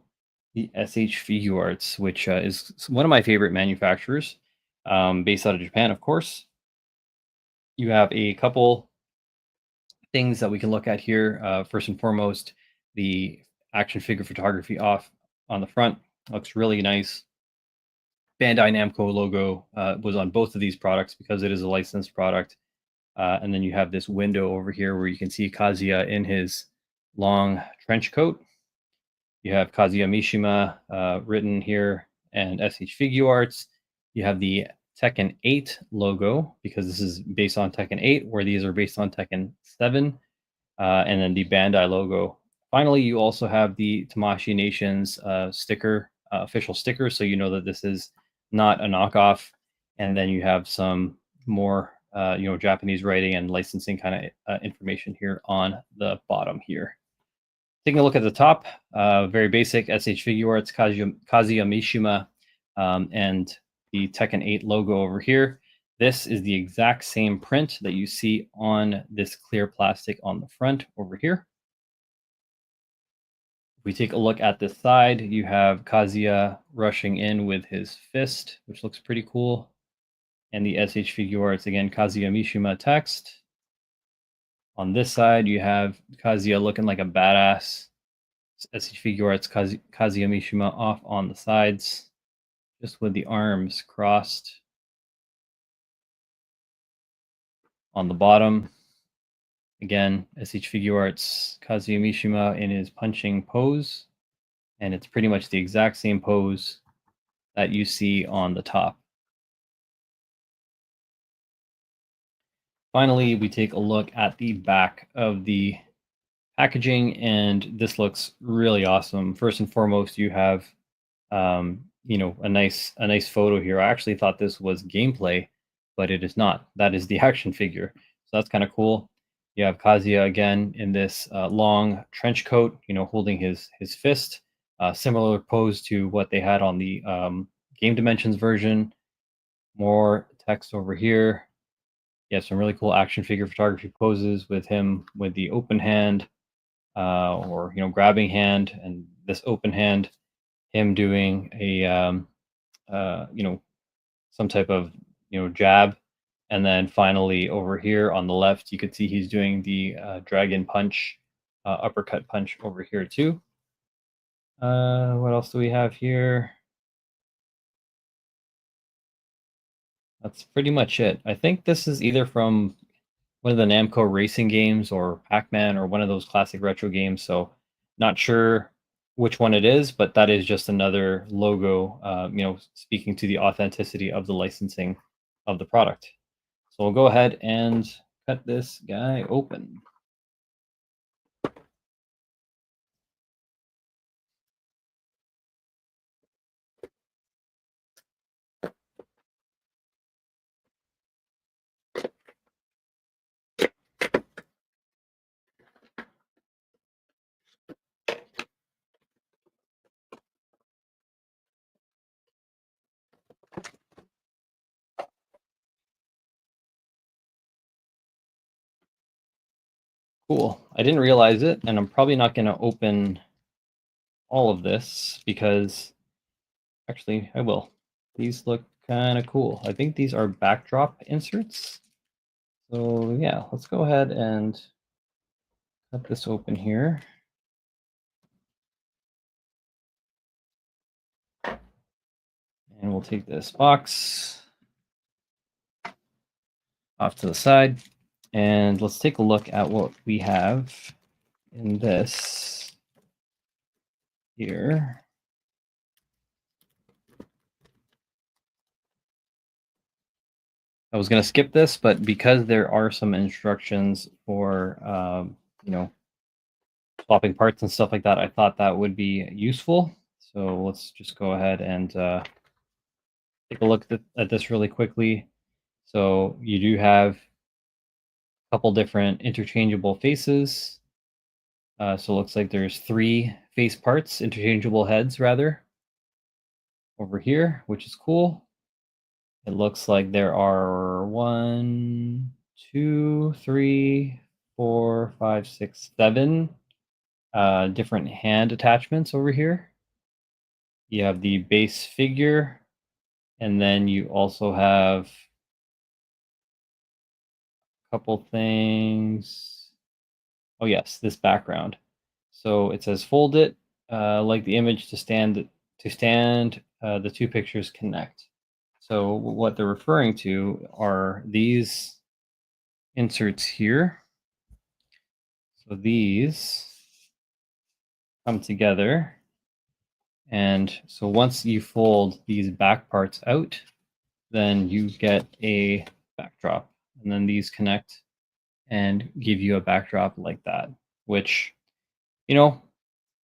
the S.H. Figuarts, which is one of my favorite manufacturers, based out of Japan, of course. You have a couple things that we can look at here. First and foremost, the action figure photography off on the front looks really nice. Bandai Namco logo was on both of these products because it is a licensed product. And then you have this window over here where you can see Kazuya in his long trench coat. You have Kazuya Mishima written here and S.H. Figuarts. You have the Tekken 8 logo because this is based on Tekken 8, where these are based on Tekken 7. And then the Bandai logo. Finally, you also have the Tamashii Nations sticker, official sticker, so you know that this is not a knockoff. And then you have some more, Japanese writing and licensing kind of information here on the bottom here. Taking a look at the top, very basic S.H. Figuarts, Kazuya Mishima, and the Tekken 8 logo over here. This is the exact same print that you see on this clear plastic on the front over here. If we take a look at this side, you have Kazuya rushing in with his fist, which looks pretty cool. And the S.H. Figuarts, again, Kazuya Mishima text. On this side, you have Kazuya looking like a badass. S.H. Figuarts, Kazuya Mishima off on the sides, just with the arms crossed. On the bottom, again, S.H. Figuarts, Kazuya Mishima in his punching pose. And it's pretty much the exact same pose that you see on the top. Finally, we take a look at the back of the packaging, and this looks really awesome. First and foremost, you have a nice photo here. I actually thought this was gameplay, but it is not. That is the action figure. So that's kind of cool. You have Kazuya again in this long trench coat, holding his fist. Similar pose to what they had on the Game Dimensions version. More text over here. You have some really cool action figure photography poses with him with the open hand, or grabbing hand, and this open hand, him doing a some type of jab, and then finally over here on the left, you could see he's doing the dragon punch, uppercut punch over here too. What else do we have here? That's pretty much it. I think this is either from one of the Namco racing games or Pac-Man or one of those classic retro games. So not sure which one it is, but that is just another logo, speaking to the authenticity of the licensing of the product. So we'll go ahead and cut this guy open. Cool. I didn't realize it, and I'm probably not going to open all of this because actually I will. These look kind of cool. I think these are backdrop inserts. So yeah, let's go ahead and cut this open here. And we'll take this box off to the side. And let's take a look at what we have in this here. I was going to skip this, but because there are some instructions for, swapping parts and stuff like that, I thought that would be useful. So let's just go ahead and take a look at this really quickly. So you do have a couple different interchangeable faces. So it looks like there's 3 face parts, interchangeable heads rather, over here, which is cool. It looks like there are 1, 2, 3, 4, 5, 6, 7 different hand attachments over here. You have the base figure, and then you also have a couple things. Oh yes, this background. So it says fold it like the image to stand. The 2 pictures connect. So what they're referring to are these inserts here. So these come together. And so once you fold these back parts out, then you get a backdrop. And then these connect and give you a backdrop like that, which, I know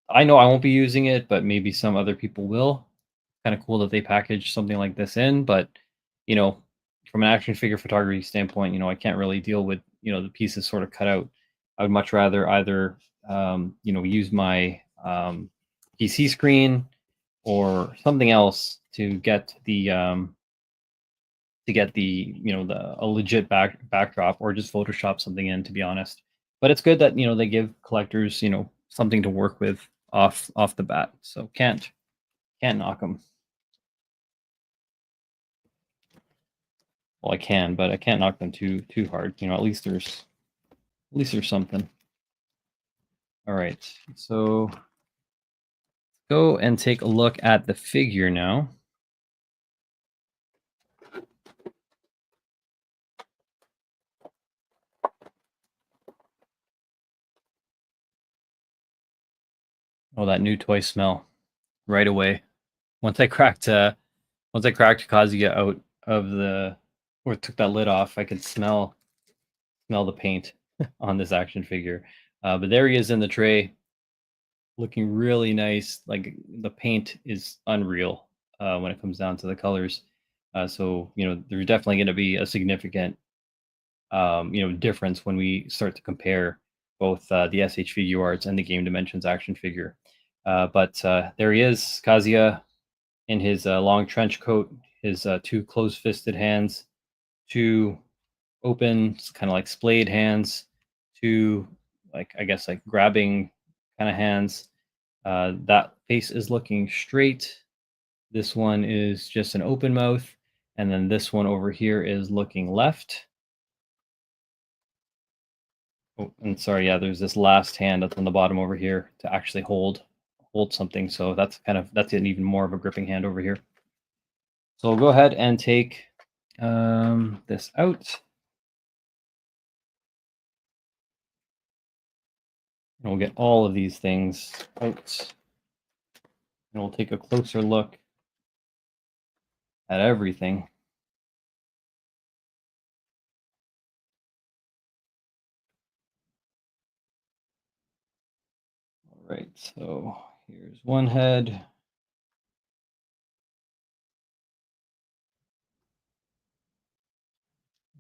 I won't be using it, but maybe some other people will. Kind of cool that they package something like this in, but from an action figure photography standpoint, I can't really deal with the pieces sort of cut out. I would much rather either use my PC screen or something else to get the a legit backdrop, or just Photoshop something in, to be honest. But it's good that they give collectors something to work with off the bat. So can't knock them. Well, I can, but I can't knock them too hard. At least there's something. All right, so go and take a look at the figure now. Oh, that new toy smell right away. Once I cracked Once I cracked Kazuya out of the or took that lid off, I could smell the paint on this action figure. But there he is in the tray, looking really nice. Like the paint is unreal when it comes down to the colors. So there's definitely going to be a significant difference when we start to compare both the S.H. Figuarts and the Game Dimensions action figure. But there he is, Kazuya, in his long trench coat, his two closed-fisted hands, two open, kind of like splayed hands, two like I guess like grabbing kind of hands. That face is looking straight. This one is just an open mouth, and then this one over here is looking left. Oh, and sorry, yeah, there's this last hand that's on the bottom over here to actually hold something. So that's an even more of a gripping hand over here. So we'll go ahead and take this out. And we'll get all of these things out. And we'll take a closer look at everything. All right, so here's one head.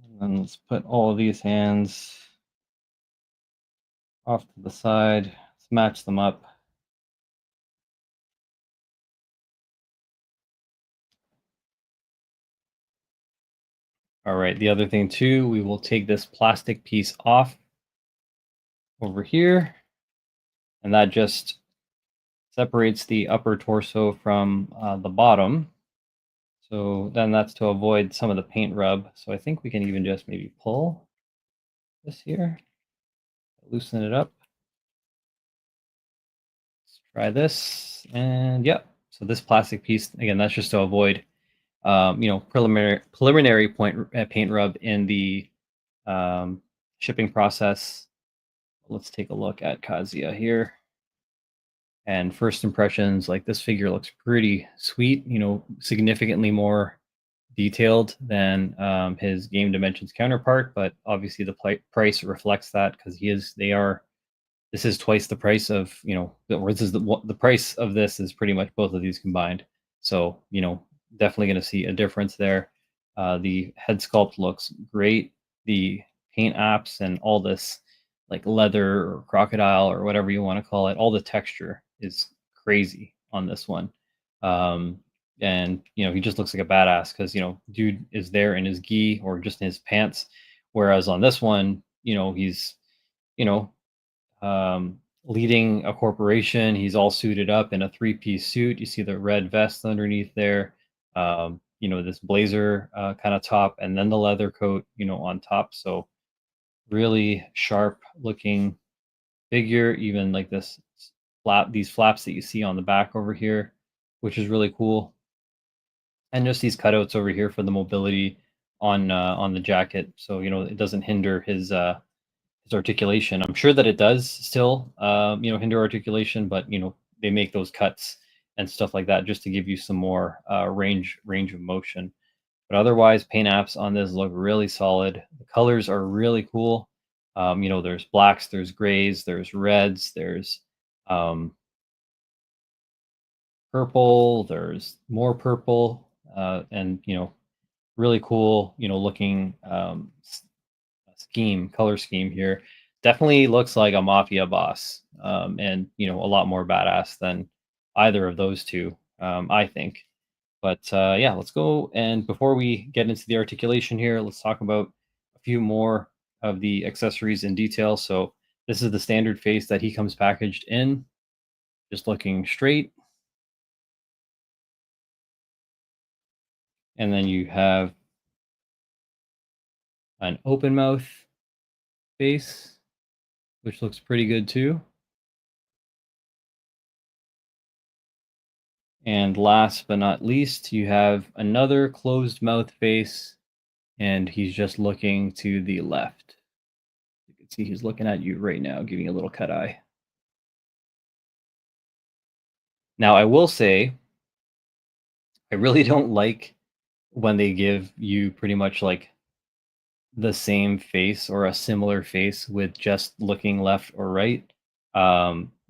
And then let's put all of these hands off to the side. Let's match them up. All right, the other thing too, we will take this plastic piece off over here, and that just separates the upper torso from the bottom. So then that's to avoid some of the paint rub. So I think we can even just maybe pull this here, loosen it up. Let's try this, and yep. So this plastic piece, again, that's just to avoid preliminary paint rub in the shipping process. Let's take a look at Kazuya here. And first impressions, like this figure looks pretty sweet, significantly more detailed than his Game Dimensions counterpart, but obviously the price reflects that because this is twice the price of, or this is the price of this is pretty much both of these combined. So, definitely going to see a difference there. The head sculpt looks great. The paint apps and all this like leather or crocodile or whatever you want to call it, all the texture is crazy on this one. And he just looks like a badass because dude is there in his gi or just in his pants, whereas on this one he's you know leading a corporation. He's all suited up in a three-piece suit. You see the red vest underneath there, this blazer kind of top, and then the leather coat on top. So really sharp looking figure. Even like these flaps that you see on the back over here, which is really cool. And just these cutouts over here for the mobility on the jacket, so it doesn't hinder his articulation. I'm sure that it does still hinder articulation, but they make those cuts and stuff like that just to give you some more range of motion. But otherwise, paint apps on this look really solid. The colors are really cool. There's blacks, there's grays, there's reds, there's purple, there's more purple, and really cool, looking color scheme here. Definitely looks like a mafia boss, and a lot more badass than either of those two, I think. But yeah, let's go. And before we get into the articulation here, let's talk about a few more of the accessories in detail. So this is the standard face that he comes packaged in, just looking straight. And then you have an open mouth face, which looks pretty good too. And last but not least, you have another closed mouth face, and he's just looking to the left. You can see he's looking at you right now, giving you a little cut eye. Now, I will say, I really don't like when they give you pretty much like the same face or a similar face with just looking left or right.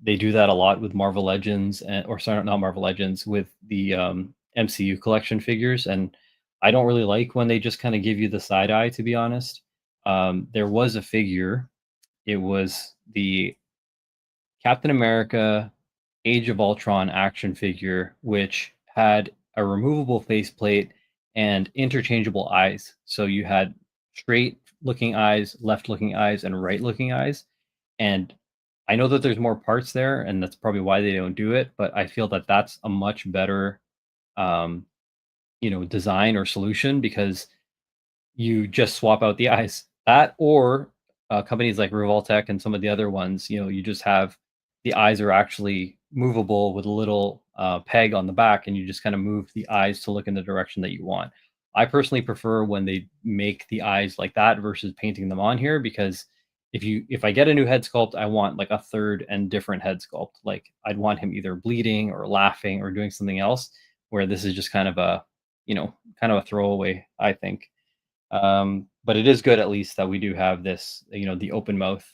They do that a lot with Marvel Legends, or sorry, not Marvel Legends, with the MCU collection figures, and I don't really like when they just kind of give you the side eye. To be honest, there was a figure. It was the Captain America Age of Ultron action figure, which had a removable faceplate and interchangeable eyes. So you had straight looking eyes, left looking eyes, and right looking eyes. And I know that there's more parts there, and that's probably why they don't do it. But I feel that that's a much better, um, design or solution, because you just swap out the eyes. That, or companies like Revoltech and some of the other ones, you just have the eyes are actually movable with a little peg on the back, and you just kind of move the eyes to look in the direction that you want. I personally prefer when they make the eyes like that versus painting them on here, because if I get a new head sculpt, I want like a third and different head sculpt. Like I'd want him either bleeding or laughing or doing something else, where this is just kind of a, kind of a throwaway, I think. But it is good at least that we do have this, the open mouth,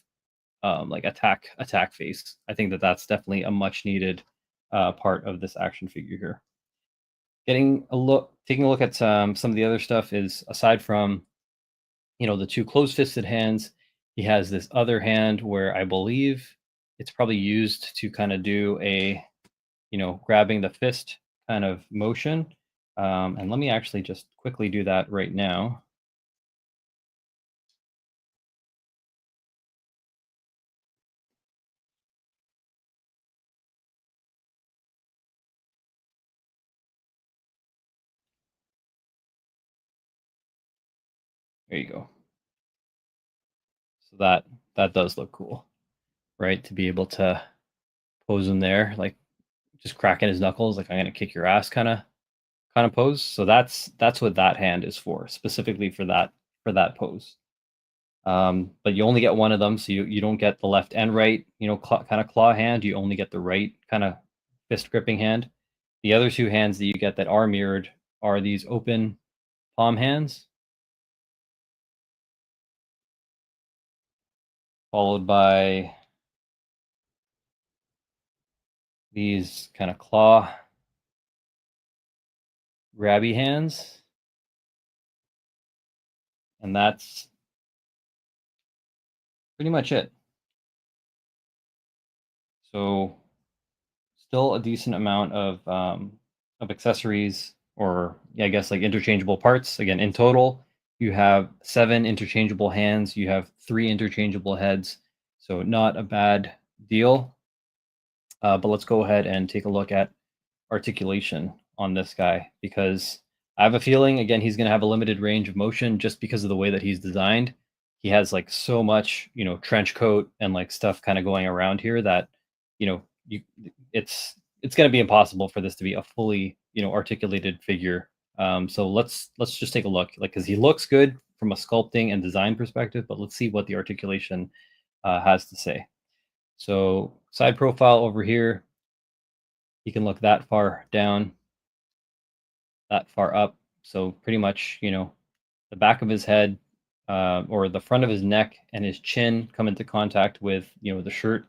like attack face. I think that that's definitely a much needed part of this action figure here. Taking a look at some of the other stuff is, aside from the two closed fisted hands, he has this other hand where I believe it's probably used to kind of do a grabbing the fist kind of motion. And let me actually just quickly do that right now. There you go. So that does look cool, right? To be able to pose him there, like just cracking his knuckles, like I'm gonna kick your ass kind of pose. So that's what that hand is for, specifically for that pose. But you only get one of them, so you don't get the left and right, kind of claw hand. You only get the right kind of fist gripping hand. The other two hands that you get that are mirrored are these open palm hands, followed by these kind of claw grabby hands, and that's pretty much it. So still a decent amount of accessories, or yeah, I guess like interchangeable parts. Again, in total, you have 7 interchangeable hands. You have 3 interchangeable heads. So not a bad deal. But let's go ahead and take a look at articulation on this guy, because I have a feeling, again, he's going to have a limited range of motion just because of the way that he's designed. He has like so much, trench coat and like stuff kind of going around here that, you it's going to be impossible for this to be a fully, articulated figure. So let's just take a look, like, because he looks good from a sculpting and design perspective, but let's see what the articulation has to say. So side profile over here, you can look that far down, that far up. So pretty much, the back of his head, or the front of his neck and his chin come into contact with, the shirt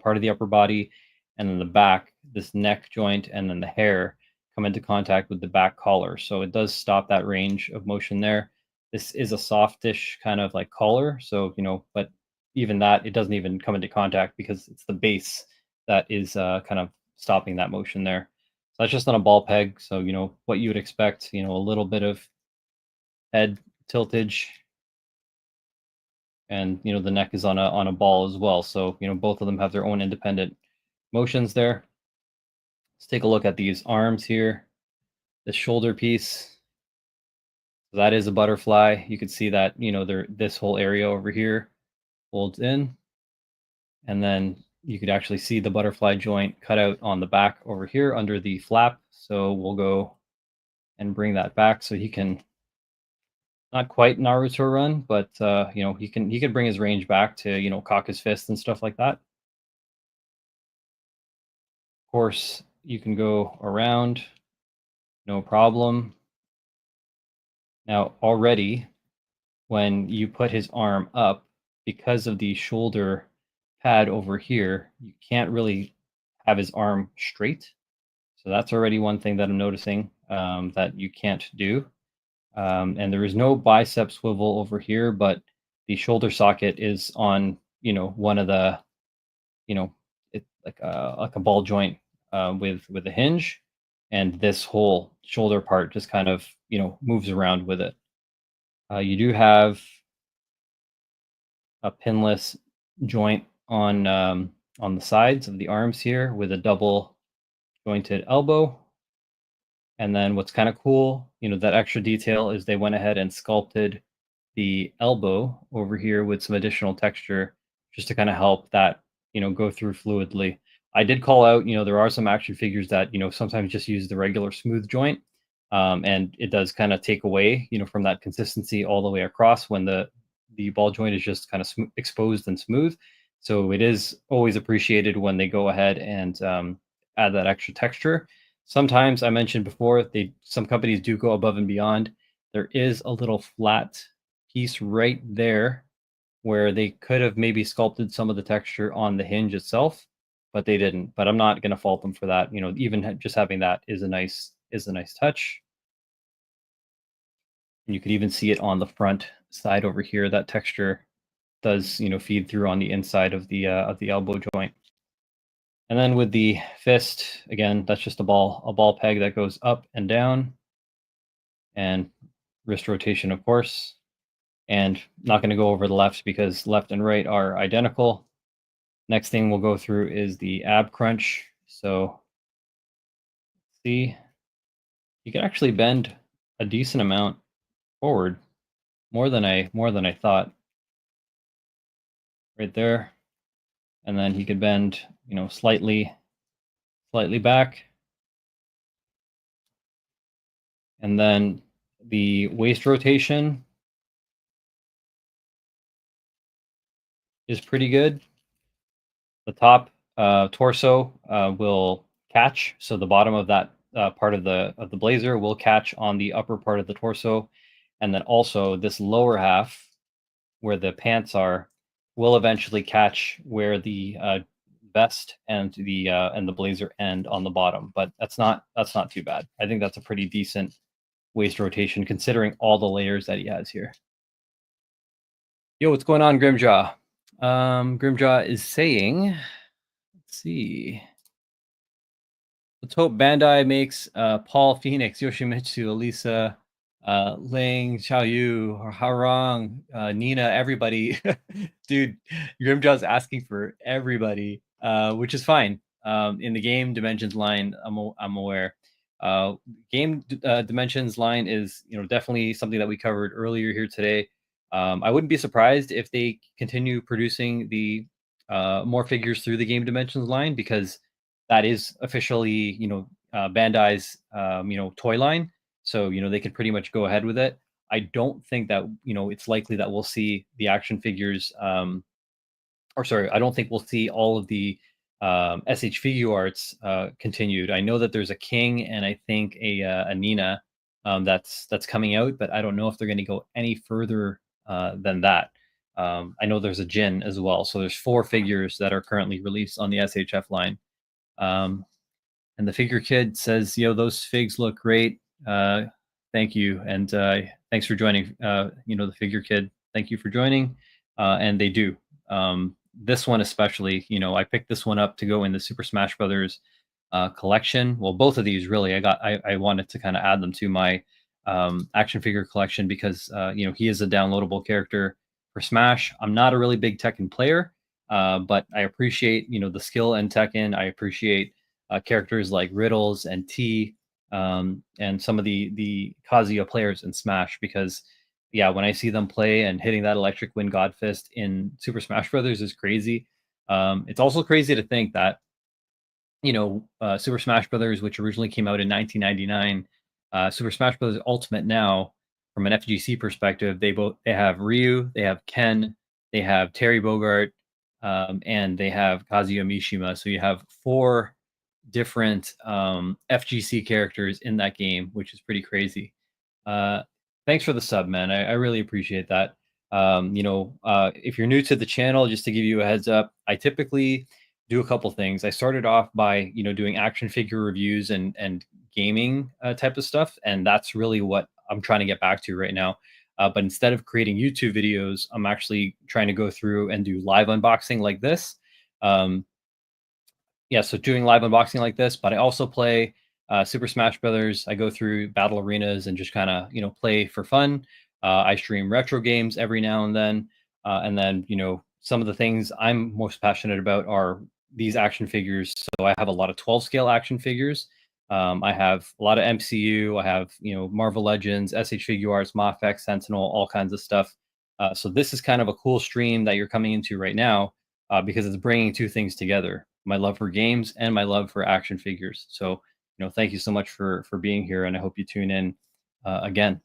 part of the upper body, and then the back, this neck joint, and then the hair come into contact with the back collar. So it does stop that range of motion there. This is a softish kind of like collar. So, but even that, it doesn't even come into contact because it's the base that is kind of stopping that motion there. So that's just on a ball peg. So, what you would expect, a little bit of head tiltage, and the neck is on a ball as well. So, both of them have their own independent motions there. Let's take a look at these arms here. This shoulder piece, that is a butterfly. You can see that, this whole area over here folds in, and then you could actually see the butterfly joint cut out on the back over here under the flap. So we'll go and bring that back so he can, not quite Naruto run, but he can bring his range back to, cock his fist and stuff like that. Of course, you can go around no problem. Now, already, when you put his arm up, because of the shoulder pad over here, you can't really have his arm straight. So that's already one thing that I'm noticing that you can't do. And there is no bicep swivel over here, but the shoulder socket is on, one of the, it's like a ball joint with a hinge, and this whole shoulder part just kind of, moves around with it. You do have a pinless joint on the sides of the arms here with a double jointed elbow. And then what's kind of cool, that extra detail is they went ahead and sculpted the elbow over here with some additional texture just to kind of help that, go through fluidly. I did call out, there are some action figures that, sometimes just use the regular smooth joint. And it does kind of take away, from that consistency all the way across when the ball joint is just kind of exposed and smooth. So it is always appreciated when they go ahead and add that extra texture. Sometimes I mentioned before, some companies do go above and beyond. There is a little flat piece right there where they could have maybe sculpted some of the texture on the hinge itself, but they didn't. But I'm not going to fault them for that. Even just having that is a nice touch. And you could even see it on the front side over here. That texture does feed through on the inside of the elbow joint. And then with the fist, again, that's just a ball peg that goes up and down, and wrist rotation, of course. And not going to go over the left because left and right are identical. Next thing we'll go through is the ab crunch. So see, you can actually bend a decent amount forward, more than I thought. Right there. And then he could bend, slightly back. And then the waist rotation is pretty good. The top torso will catch, so the bottom of that part of the blazer will catch on the upper part of the torso, and then also this lower half, where the pants are, will eventually catch where the vest and the blazer end on the bottom. But that's not too bad. I think that's a pretty decent waist rotation considering all the layers that he has here. Yo, what's going on, Grimjaw? Grimjaw is saying, let's see. Let's hope Bandai makes Paul Phoenix, Yoshimitsu, Elisa, Ling, Xiaoyu, or Harang, Nina, everybody. Dude, Grimjaw's asking for everybody, which is fine. In the Game Dimensions line, I'm aware. Game Dimensions line is definitely something that we covered earlier here today. I wouldn't be surprised if they continue producing the more figures through the Game Dimensions line, because that is officially Bandai's toy line. So they can pretty much go ahead with it. I don't think that it's likely that we'll see the action figures. I don't think we'll see all of the S.H. Figuarts continued. I know that there's a King and I think a Nina that's coming out, but I don't know if they're going to go any further than that. I know there's a Jin as well, so there's 4 figures that are currently released on the SHF line. And the Figure Kid says, "Yo, those figs look great. Thank you, and thanks for joining. The Figure Kid, thank you for joining." And they do. This one especially, I picked this one up to go in the Super Smash Brothers collection. Well, both of these really. I wanted to kind of add them to my action figure collection because he is a downloadable character for Smash. I'm not a really big Tekken player, but I appreciate the skill in Tekken. I appreciate characters like Riddles and T, and some of the Kazuya players in Smash, because when I see them play and hitting that Electric Wind God Fist in Super Smash Brothers is crazy. It's also crazy to think that Super Smash Brothers, which originally came out in 1999, Super Smash Brothers Ultimate now, from an FGC perspective, they have Ryu, they have Ken, they have Terry Bogard, and they have Kazuya Mishima. So you have 4 different FGC characters in that game, which is pretty crazy. Thanks for the sub, man. I really appreciate that. If you're new to the channel, just to give you a heads up, I typically do a couple things. I started off by doing action figure reviews and gaming type of stuff, and that's really what I'm trying to get back to right now. But instead of creating YouTube videos, I'm actually trying to go through and do live unboxing like this. Yeah, so doing live unboxing like this, but I also play Super Smash Brothers. I go through battle arenas and just kind of play for fun. I stream retro games every now and then some of the things I'm most passionate about are these action figures. So I have a lot of 12 scale action figures. I have a lot of MCU. I have Marvel Legends, S.H. Figuarts, Mafex, Sentinel, all kinds of stuff. So this is kind of a cool stream that you're coming into right now because it's bringing two things together: my love for games and my love for action figures. So thank you so much for being here, and I hope you tune in again.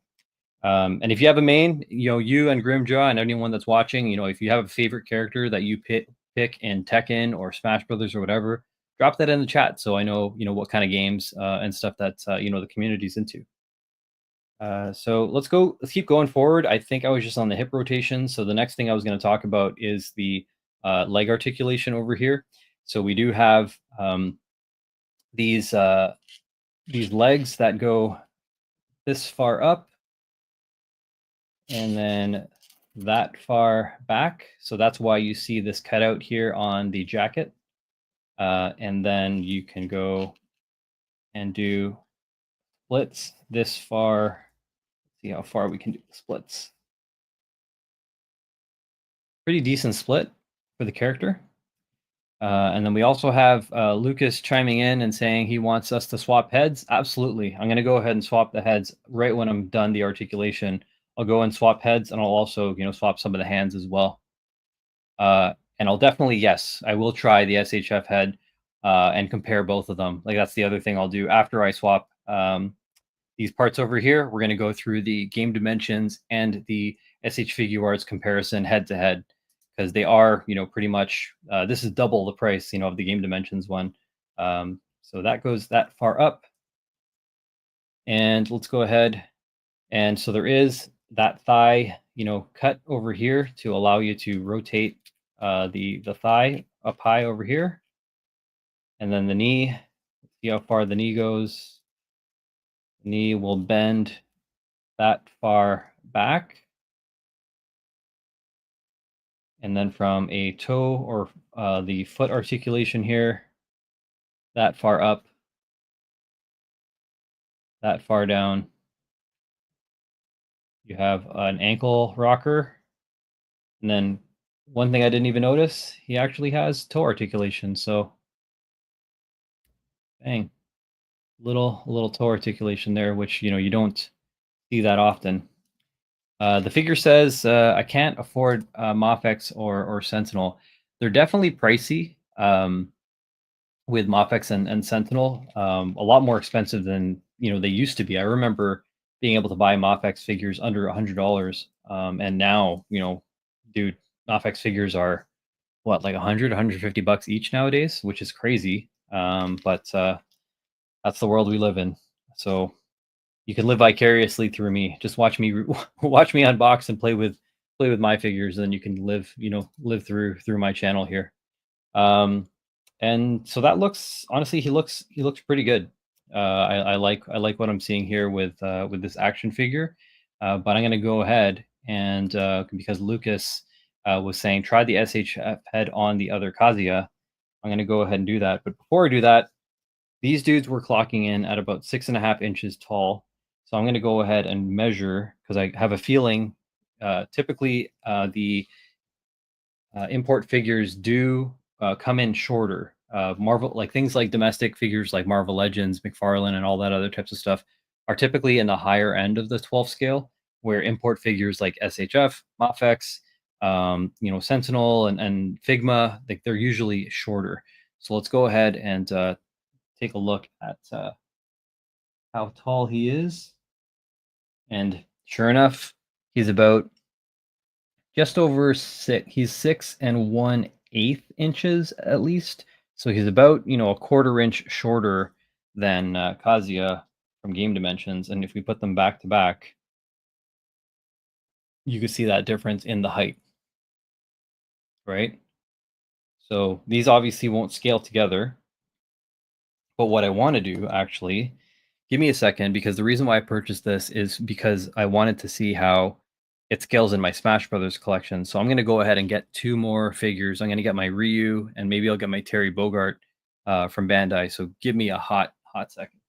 And if you have a main, you and Grimjaw and anyone that's watching, if you have a favorite character that you pick in Tekken or Smash Brothers or whatever, drop that in the chat so I know what kind of games and stuff that the community's into. So let's keep going forward. I think I was just on the hip rotation. So the next thing I was going to talk about is the leg articulation over here. So we do have these legs that go this far up and then that far back. So that's why you see this cutout here on the jacket. And then you can go and do splits this far. See how far we can do the splits. Pretty decent split for the character. And then we also have Lucas chiming in and saying he wants us to swap heads. Absolutely. I'm going to go ahead and swap the heads right when I'm done the articulation. I'll go and swap heads, and I'll also swap some of the hands as well. And I'll definitely, yes, I will try the SHF head and compare both of them. Like, that's the other thing I'll do after I swap these parts over here. We're going to go through the Game Dimensions and the S.H. Figuarts comparison head to head, because they are pretty much this is double the price of the Game Dimensions one. So that goes that far up, and let's go ahead. And so there is that thigh cut over here to allow you to rotate the thigh up high over here, and then the knee. See how far the knee goes. The knee will bend that far back, and then from a toe or the foot articulation here, that far up, that far down. You have an ankle rocker, and then one thing I didn't even notice, he actually has toe articulation. So, bang, little toe articulation there, which you don't see that often. The figure says I can't afford Mafex or Sentinel. They're definitely pricey with Mafex and Sentinel. A lot more expensive than they used to be. I remember being able to buy Mafex figures under $100, and now dude, Mafex figures are what, like 100, 150 bucks each nowadays, which is crazy. But that's the world we live in. So you can live vicariously through me. Just watch me unbox and play with my figures, and then you can live through my channel here. And so that looks, honestly, he looks pretty good. I like what I'm seeing here with this action figure. But I'm going to go ahead and because Lucas was saying try the SHF head on the other Kazuya, I'm going to go ahead and do that. But before I do that, these dudes were clocking in at about 6.5 inches tall. So I'm going to go ahead and measure, because I have a feeling typically the import figures do come in shorter. Marvel, like things like domestic figures like Marvel Legends, McFarlane, and all that other types of stuff are typically in the higher end of the 12 scale, where import figures like SHF, Mafex, Sentinel, and Figma, like they're usually shorter. So let's go ahead and take a look at how tall he is. And sure enough, he's about just over 6. He's 6 1/8 inches at least. So he's about, a quarter inch shorter than Kazuya from Game Dimensions. And if we put them back to back, you can see that difference in the height, right? So these obviously won't scale together. But what I want to do actually, give me a second, because the reason why I purchased this is because I wanted to see how it scales in my Smash Brothers collection. So I'm going to go ahead and get two more figures. I'm going to get my Ryu, and maybe I'll get my Terry Bogart from Bandai. So give me a hot second.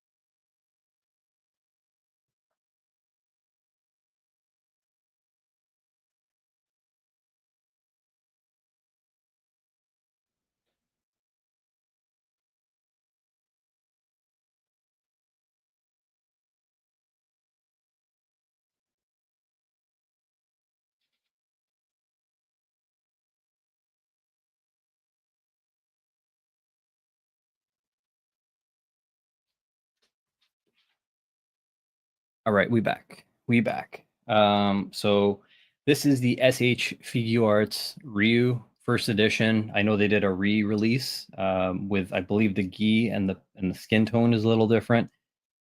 All right, we back. We back. So this is the S.H Figuarts Ryu first edition. I know they did a re-release with, I believe, the gi and the skin tone is a little different,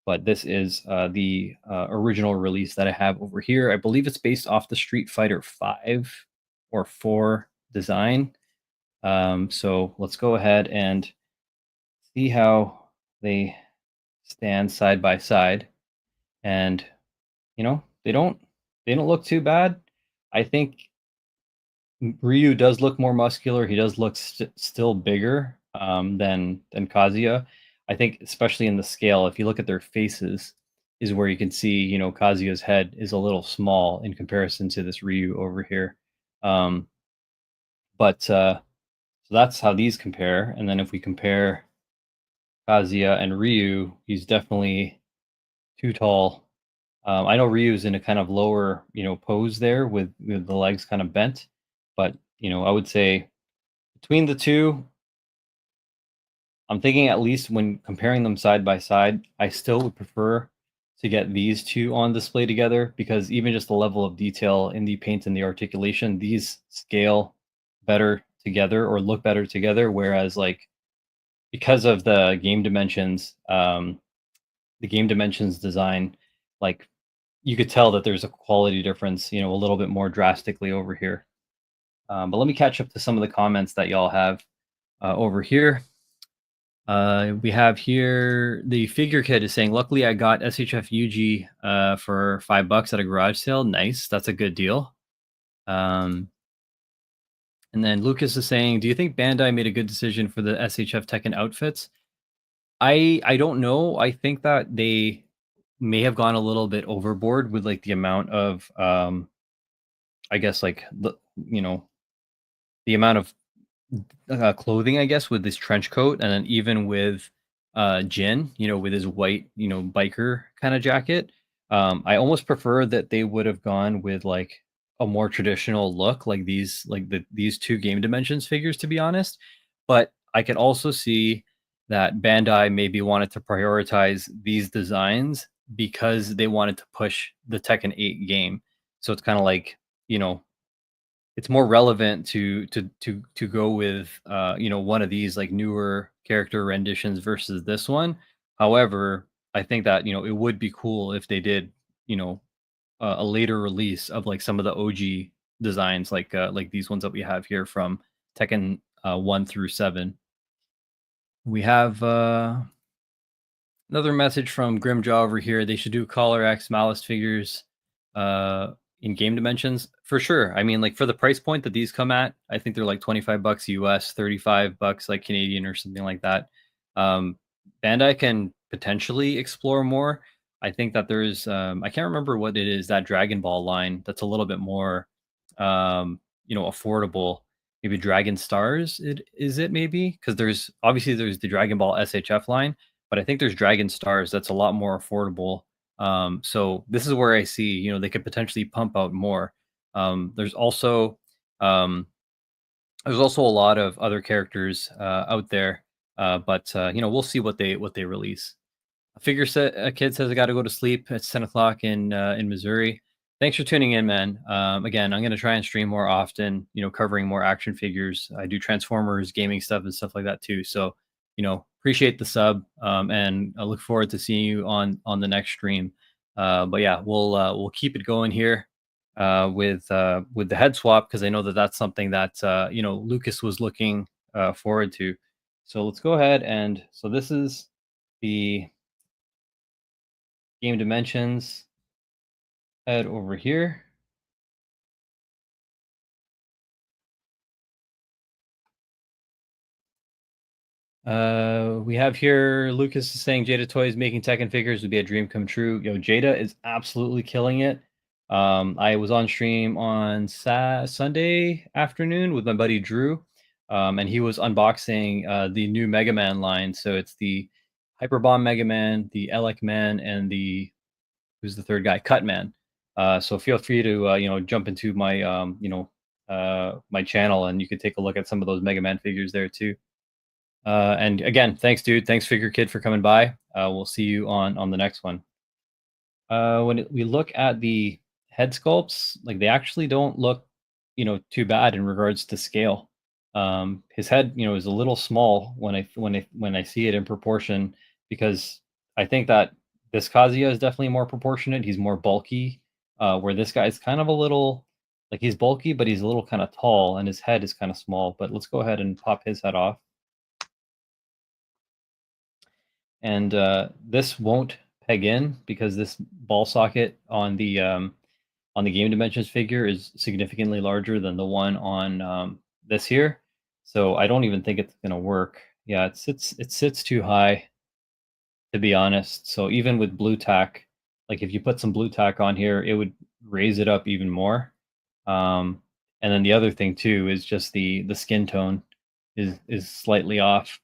but this is the original release that I have over here. I believe it's based off the Street Fighter 5 or 4 design. So let's go ahead and see how they stand side by side. And they don't look too bad. I think Ryu does look more muscular. He does look still bigger than Kazuya. I think especially in the scale, if you look at their faces, is where you can see, Kazuya's head is a little small in comparison to this Ryu over here. Um, but so that's how these compare. And then if we compare Kazuya and Ryu, he's definitely too tall. I know Ryu's in a kind of lower, pose there with the legs kind of bent, but I would say between the two, I'm thinking at least when comparing them side by side, I still would prefer to get these two on display together, because even just the level of detail in the paint and the articulation, these scale better together or look better together. Whereas, like, because of the game dimensions design, like, you could tell that there's a quality difference, a little bit more drastically over here. But let me catch up to some of the comments that y'all have over here. We have here the figure kid is saying, "Luckily, I got SHF UG for $5 at a garage sale. Nice, that's a good deal." Um, and then Lucas is saying, "Do you think Bandai made a good decision for the SHF Tekken outfits?" I don't know. I think that they may have gone a little bit overboard with, like, the amount of I guess, like, the amount of clothing, I guess, with this trench coat, and then even with Jin, with his white, biker kind of jacket. I almost prefer that they would have gone with, like, a more traditional look, like these two Game Dimensions figures, to be honest. But I could also see that Bandai maybe wanted to prioritize these designs because they wanted to push the Tekken 8 game. So it's kind of like, you know, it's more relevant to go with one of these, like, newer character renditions versus this one. However, I think that it would be cool if they did you know a later release of, like, some of the OG designs, like these ones that we have here from Tekken 1 through 7. We have another message from Grimjaw over here. They should do Collar X Malice figures uh, in Game Dimensions for sure. I mean, like, for the price point that these come at, I think they're like $25 US, $35 like Canadian or something like that. Um, Bandai can potentially explore more. I think that there's I can't remember what it is, that Dragon Ball line that's a little bit more affordable. Maybe Dragon Stars, it is it maybe, because there's the Dragon Ball SHF line, but I think there's Dragon Stars that's a lot more affordable. So this is where I see, they could potentially pump out more. Um, there's also um, there's also a lot of other characters out there, but we'll see what they release. A figure set a kid says, "I got to go to sleep. It's 10 o'clock in Missouri." Thanks for tuning in, man. Again, I'm going to try and stream more often, covering more action figures. I do Transformers, gaming stuff, and stuff like that too. So, appreciate the sub, and I look forward to seeing you on the next stream. But yeah, we'll keep it going here with the head swap because I know that that's something that Lucas was looking forward to. So let's go ahead and so this is the Game Dimensions head over here. We have here Lucas is saying Jada Toys making Tekken figures would be a dream come true. Jada is absolutely killing it. I was on stream on Sunday afternoon with my buddy Drew, and he was unboxing the new Mega Man line. So it's the Hyper Bomb Mega Man, the Elec Man, and the who's the third guy, Cut Man. So feel free to jump into my my channel, and you could take a look at some of those Mega Man figures there too. And again, thanks, dude. Thanks, Figure Kid, for coming by. We'll see you on the next one. When we look at the head sculpts, like they actually don't look, too bad in regards to scale. His head, is a little small when I see it in proportion because I think that this Kazuya is definitely more proportionate. He's more bulky, where this guy is kind of a little like he's bulky, but he's a little kind of tall, and his head is kind of small. But let's go ahead and pop his head off. And this won't peg in because this ball socket on the Game Dimensions figure is significantly larger than the one on this here. So I don't even think it's gonna work. Yeah, it sits too high, to be honest. So even with blue tack, like if you put some blue tack on here, it would raise it up even more. And then the other thing too is just the skin tone is slightly off.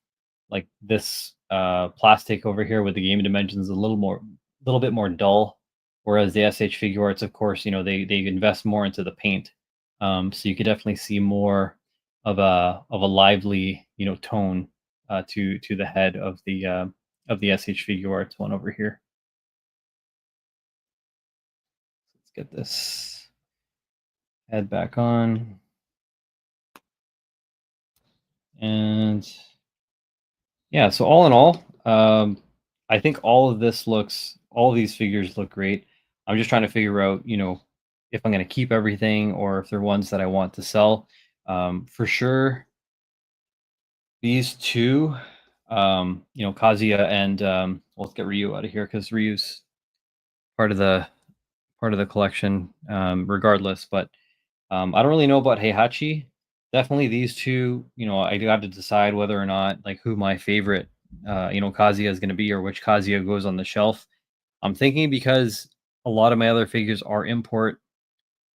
Like this plastic over here with the Game Dimensions is a little bit more dull, whereas the S.H. Figuarts, of course, they invest more into the paint, so you could definitely see more of a lively tone to the head of the S.H. Figuarts one over here. Let's get this head back on, and yeah, so all in all, I think all of these figures look great. I'm just trying to figure out, if I'm going to keep everything or if they're ones that I want to sell. For sure, these two, Kazuya and let's get Ryu out of here because Ryu's part of the collection, regardless. But I don't really know about Heihachi. Definitely these two, I do have to decide whether or not like who my favorite Kazuya is going to be or which Kazuya goes on the shelf. I'm thinking because a lot of my other figures are import,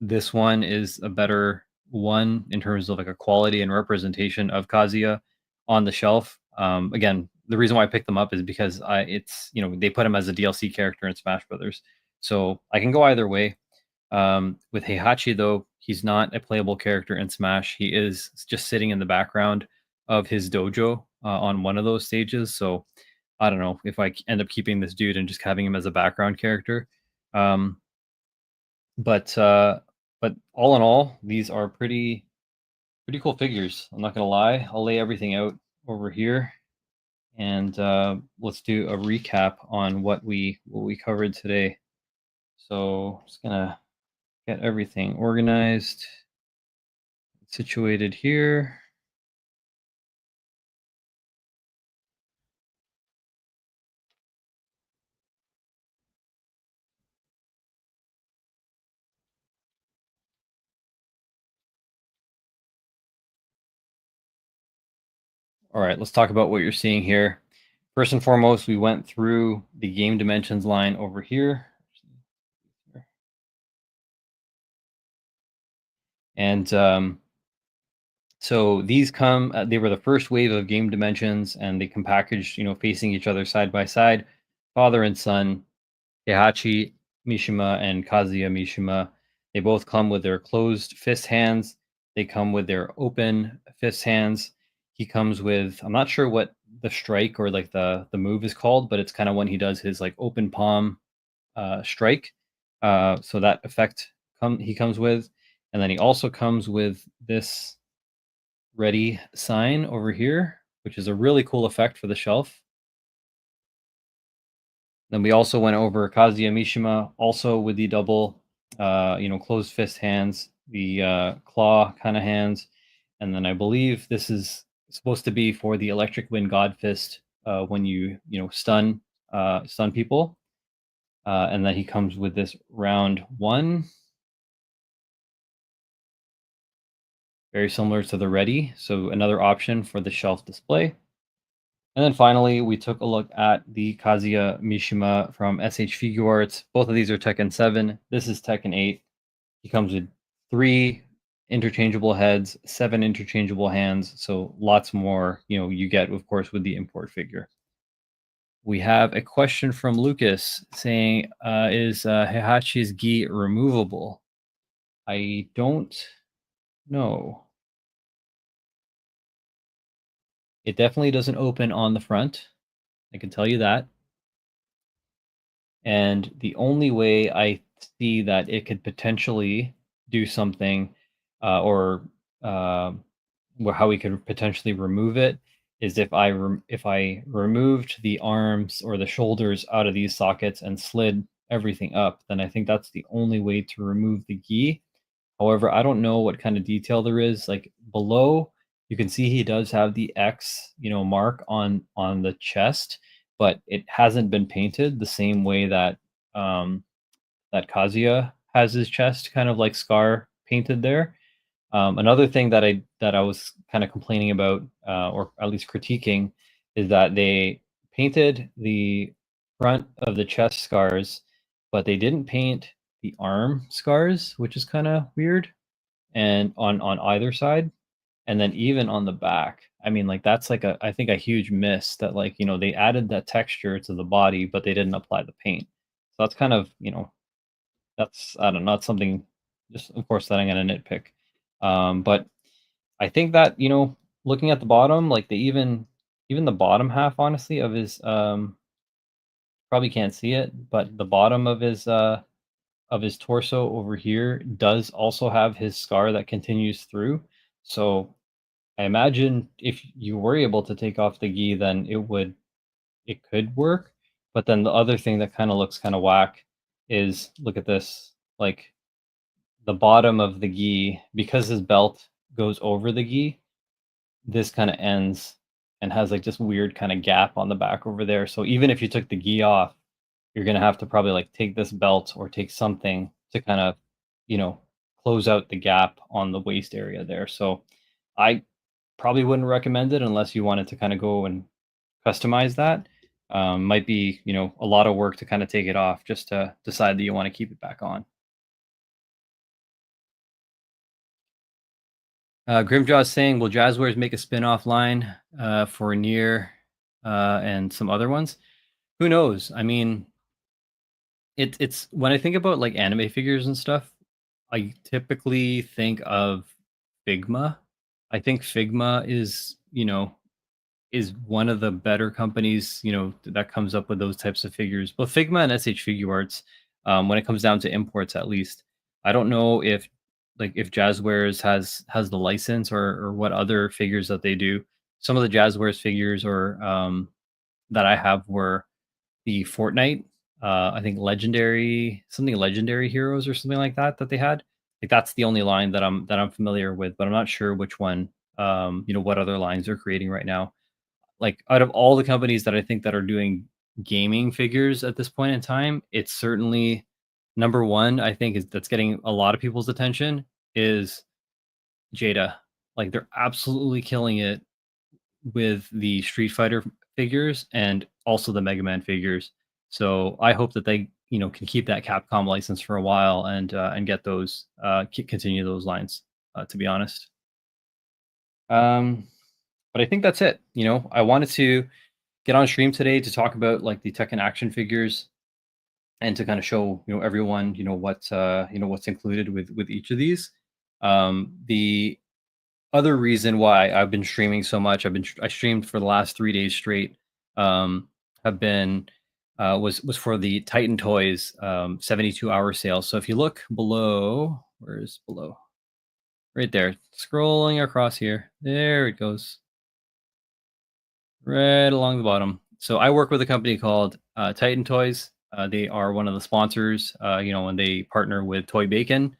this one is a better one in terms of like a quality and representation of Kazuya on the shelf. Again, the reason why I picked them up is because it's they put him as a DLC character in Smash Brothers, so I can go either way. With Heihachi, though, he's not a playable character in Smash. He is just sitting in the background of his dojo on one of those stages. So I don't know if I end up keeping this dude and just having him as a background character. Um, but all in all, these are pretty cool figures. I'm not gonna lie. I'll lay everything out over here, and let's do a recap on what we covered today. So just gonna get everything organized, situated here. All right, let's talk about what you're seeing here. First and foremost, we went through the Game Dimensions line over here. And so these they were the first wave of Game Dimensions, and they come packaged, facing each other side by side, father and son, Heihachi Mishima and Kazuya Mishima. They both come with their closed fist hands. They come with their open fist hands. He comes with, I'm not sure what the strike or like the move is called, but it's kind of when he does his like open palm strike. So that effect he comes with, and then he also comes with this ready sign over here, which is a really cool effect for the shelf. Then we also went over Kazuya Mishima, also with the double, closed fist hands, the claw kind of hands, and then I believe this is supposed to be for the Electric Wind God Fist when you stun people, and then he comes with this round one, very similar to the Ready, so another option for the shelf display. And then finally, we took a look at the Kazuya Mishima from S.H Figuarts. Both of these are Tekken 7. This is Tekken 8. He comes with 3 interchangeable heads, 7 interchangeable hands, so lots more, you get, of course, with the import figure. We have a question from Lucas saying, is Heihachi's gi removable? I don't know. It definitely doesn't open on the front. I can tell you that. And the only way I see that it could potentially do something, or how we could potentially remove it, is if I removed the arms or the shoulders out of these sockets and slid everything up, then I think that's the only way to remove the gi. However, I don't know what kind of detail there is. Like below, you can see he does have the X, mark on the chest, but it hasn't been painted the same way that that Kazuya has his chest kind of like scar painted there. Another thing that I was kind of complaining about, or at least critiquing, is that they painted the front of the chest scars, but they didn't paint the arm scars, which is kind of weird, and on either side, and then even on the back. I mean, like that's like I think a huge miss that, like, they added that texture to the body, but they didn't apply the paint. So that's kind of, that's, I don't know, not something, just of course, that I'm gonna nitpick. But I think that, looking at the bottom, like even the bottom half, honestly, of his probably can't see it, but the bottom of his torso over here does also have his scar that continues through. So I imagine if you were able to take off the gi, then it could work. But then the other thing that kind of looks kind of whack is, look at this, like the bottom of the gi, because his belt goes over the gi, this kind of ends and has like this weird kind of gap on the back over there. So even if you took the gi off, you're gonna have to probably like take this belt or take something to kind of, you know, close out the gap on the waist area there. So I probably wouldn't recommend it unless you wanted to kind of go and customize that. Might be, a lot of work to kind of take it off just to decide that you want to keep it back on. Grimjaw is saying, will Jazzwares make a spin-off line for Nier and some other ones? Who knows? I mean, it's when I think about like anime figures and stuff, I typically think of Figma. I think Figma is one of the better companies, that comes up with those types of figures. But Figma and S.H Figuarts, when it comes down to imports, at least, I don't know if Jazzwares has the license or what other figures that they do. Some of the Jazzwares figures or that I have were the Fortnite, I think legendary heroes or something like that they had. Like that's the only line that I'm familiar with, but I'm not sure which one. What other lines they're creating right now. Like out of all the companies that I think that are doing gaming figures at this point in time, it's certainly number one. I think is that's getting a lot of people's attention is Jada. Like they're absolutely killing it with the Street Fighter figures and also the Mega Man figures. So I hope that they, can keep that Capcom license for a while and get those continue those lines. To be honest, but I think that's it. I wanted to get on stream today to talk about like the Tekken action figures and to kind of show everyone what's included with each of these. The other reason why I've been streaming so much, I streamed for the last 3 days straight. Have been was for the Titan Toys 72-hour sale. So if you look below, where is below? Right there, scrolling across here. There it goes. Right along the bottom. So I work with a company called Titan Toys. They are one of the sponsors, when they partner with Toy Bacon,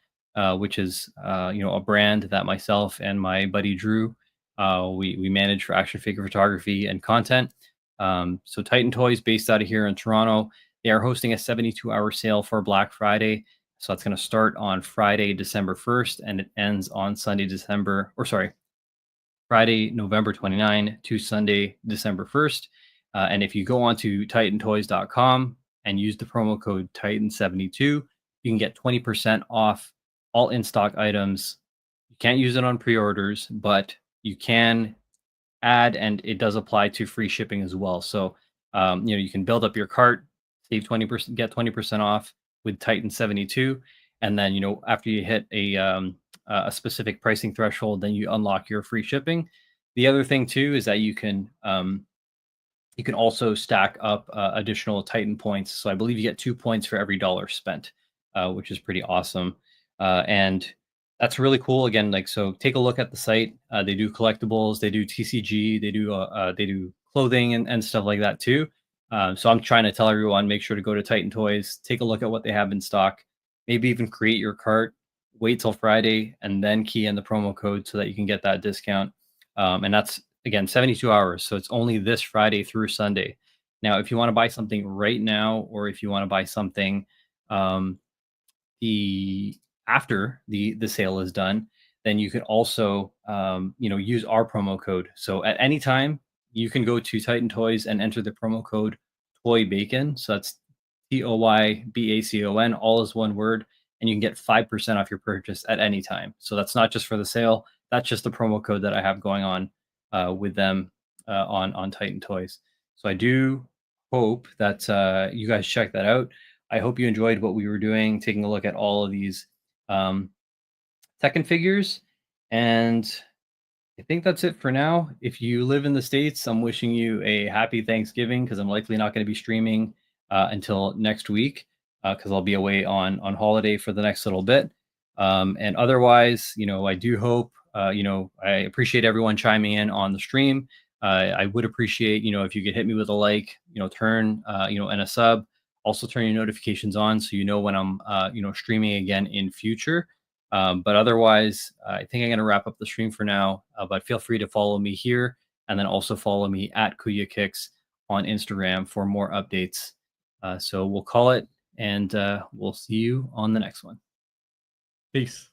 which is, a brand that myself and my buddy Drew, we manage for action figure photography and content. So Titan Toys, based out of here in Toronto, they are hosting a 72-hour sale for Black Friday. So that's going to start on Friday, December 1st, and it ends on Friday, November 29 to Sunday, December 1st. And if you go on to titantoys.com and use the promo code Titan72, you can get 20% off all in stock items. You can't use it on pre orders, but you can add, and it does apply to free shipping as well. So, you can build up your cart, save 20%, get 20% off with Titan 72. And then, after you hit a specific pricing threshold, then you unlock your free shipping. The other thing too is that you can also stack up additional Titan points. So I believe you get 2 points for every dollar spent, which is pretty awesome. And that's really cool. Again, so take a look at the site. They do collectibles, they do TCG, they do clothing and stuff like that too. So I'm trying to tell everyone, make sure to go to Titan Toys, take a look at what they have in stock, maybe even create your cart, wait till Friday, and then key in the promo code so that you can get that discount. And that's, again, 72 hours. So it's only this Friday through Sunday. Now, if you want to buy something right now, or if you want to buy something um, the after the sale is done, then you can also use our promo code. So at any time, you can go to Titan Toys and enter the promo code Toy Bacon. So that's TOYBACON, all is one word, and you can get 5% off your purchase at any time. So that's not just for the sale. That's just the promo code that I have going on with them on Titan Toys. So I do hope that you guys check that out. I hope you enjoyed what we were doing, taking a look at all of these Tekken figures. And I think that's it for now. If you live in the States, I'm wishing you a happy Thanksgiving, because I'm likely not going to be streaming until next week, because I'll be away on holiday for the next little bit. And otherwise, I do hope, I appreciate everyone chiming in on the stream. I would appreciate, if you could hit me with a like, turn, and a sub. Also turn your notifications on so you know when I'm, streaming again in future. But otherwise, I think I'm going to wrap up the stream for now. But feel free to follow me here, and then also follow me at Kuya Kicks on Instagram for more updates. So we'll call it, and we'll see you on the next one. Peace.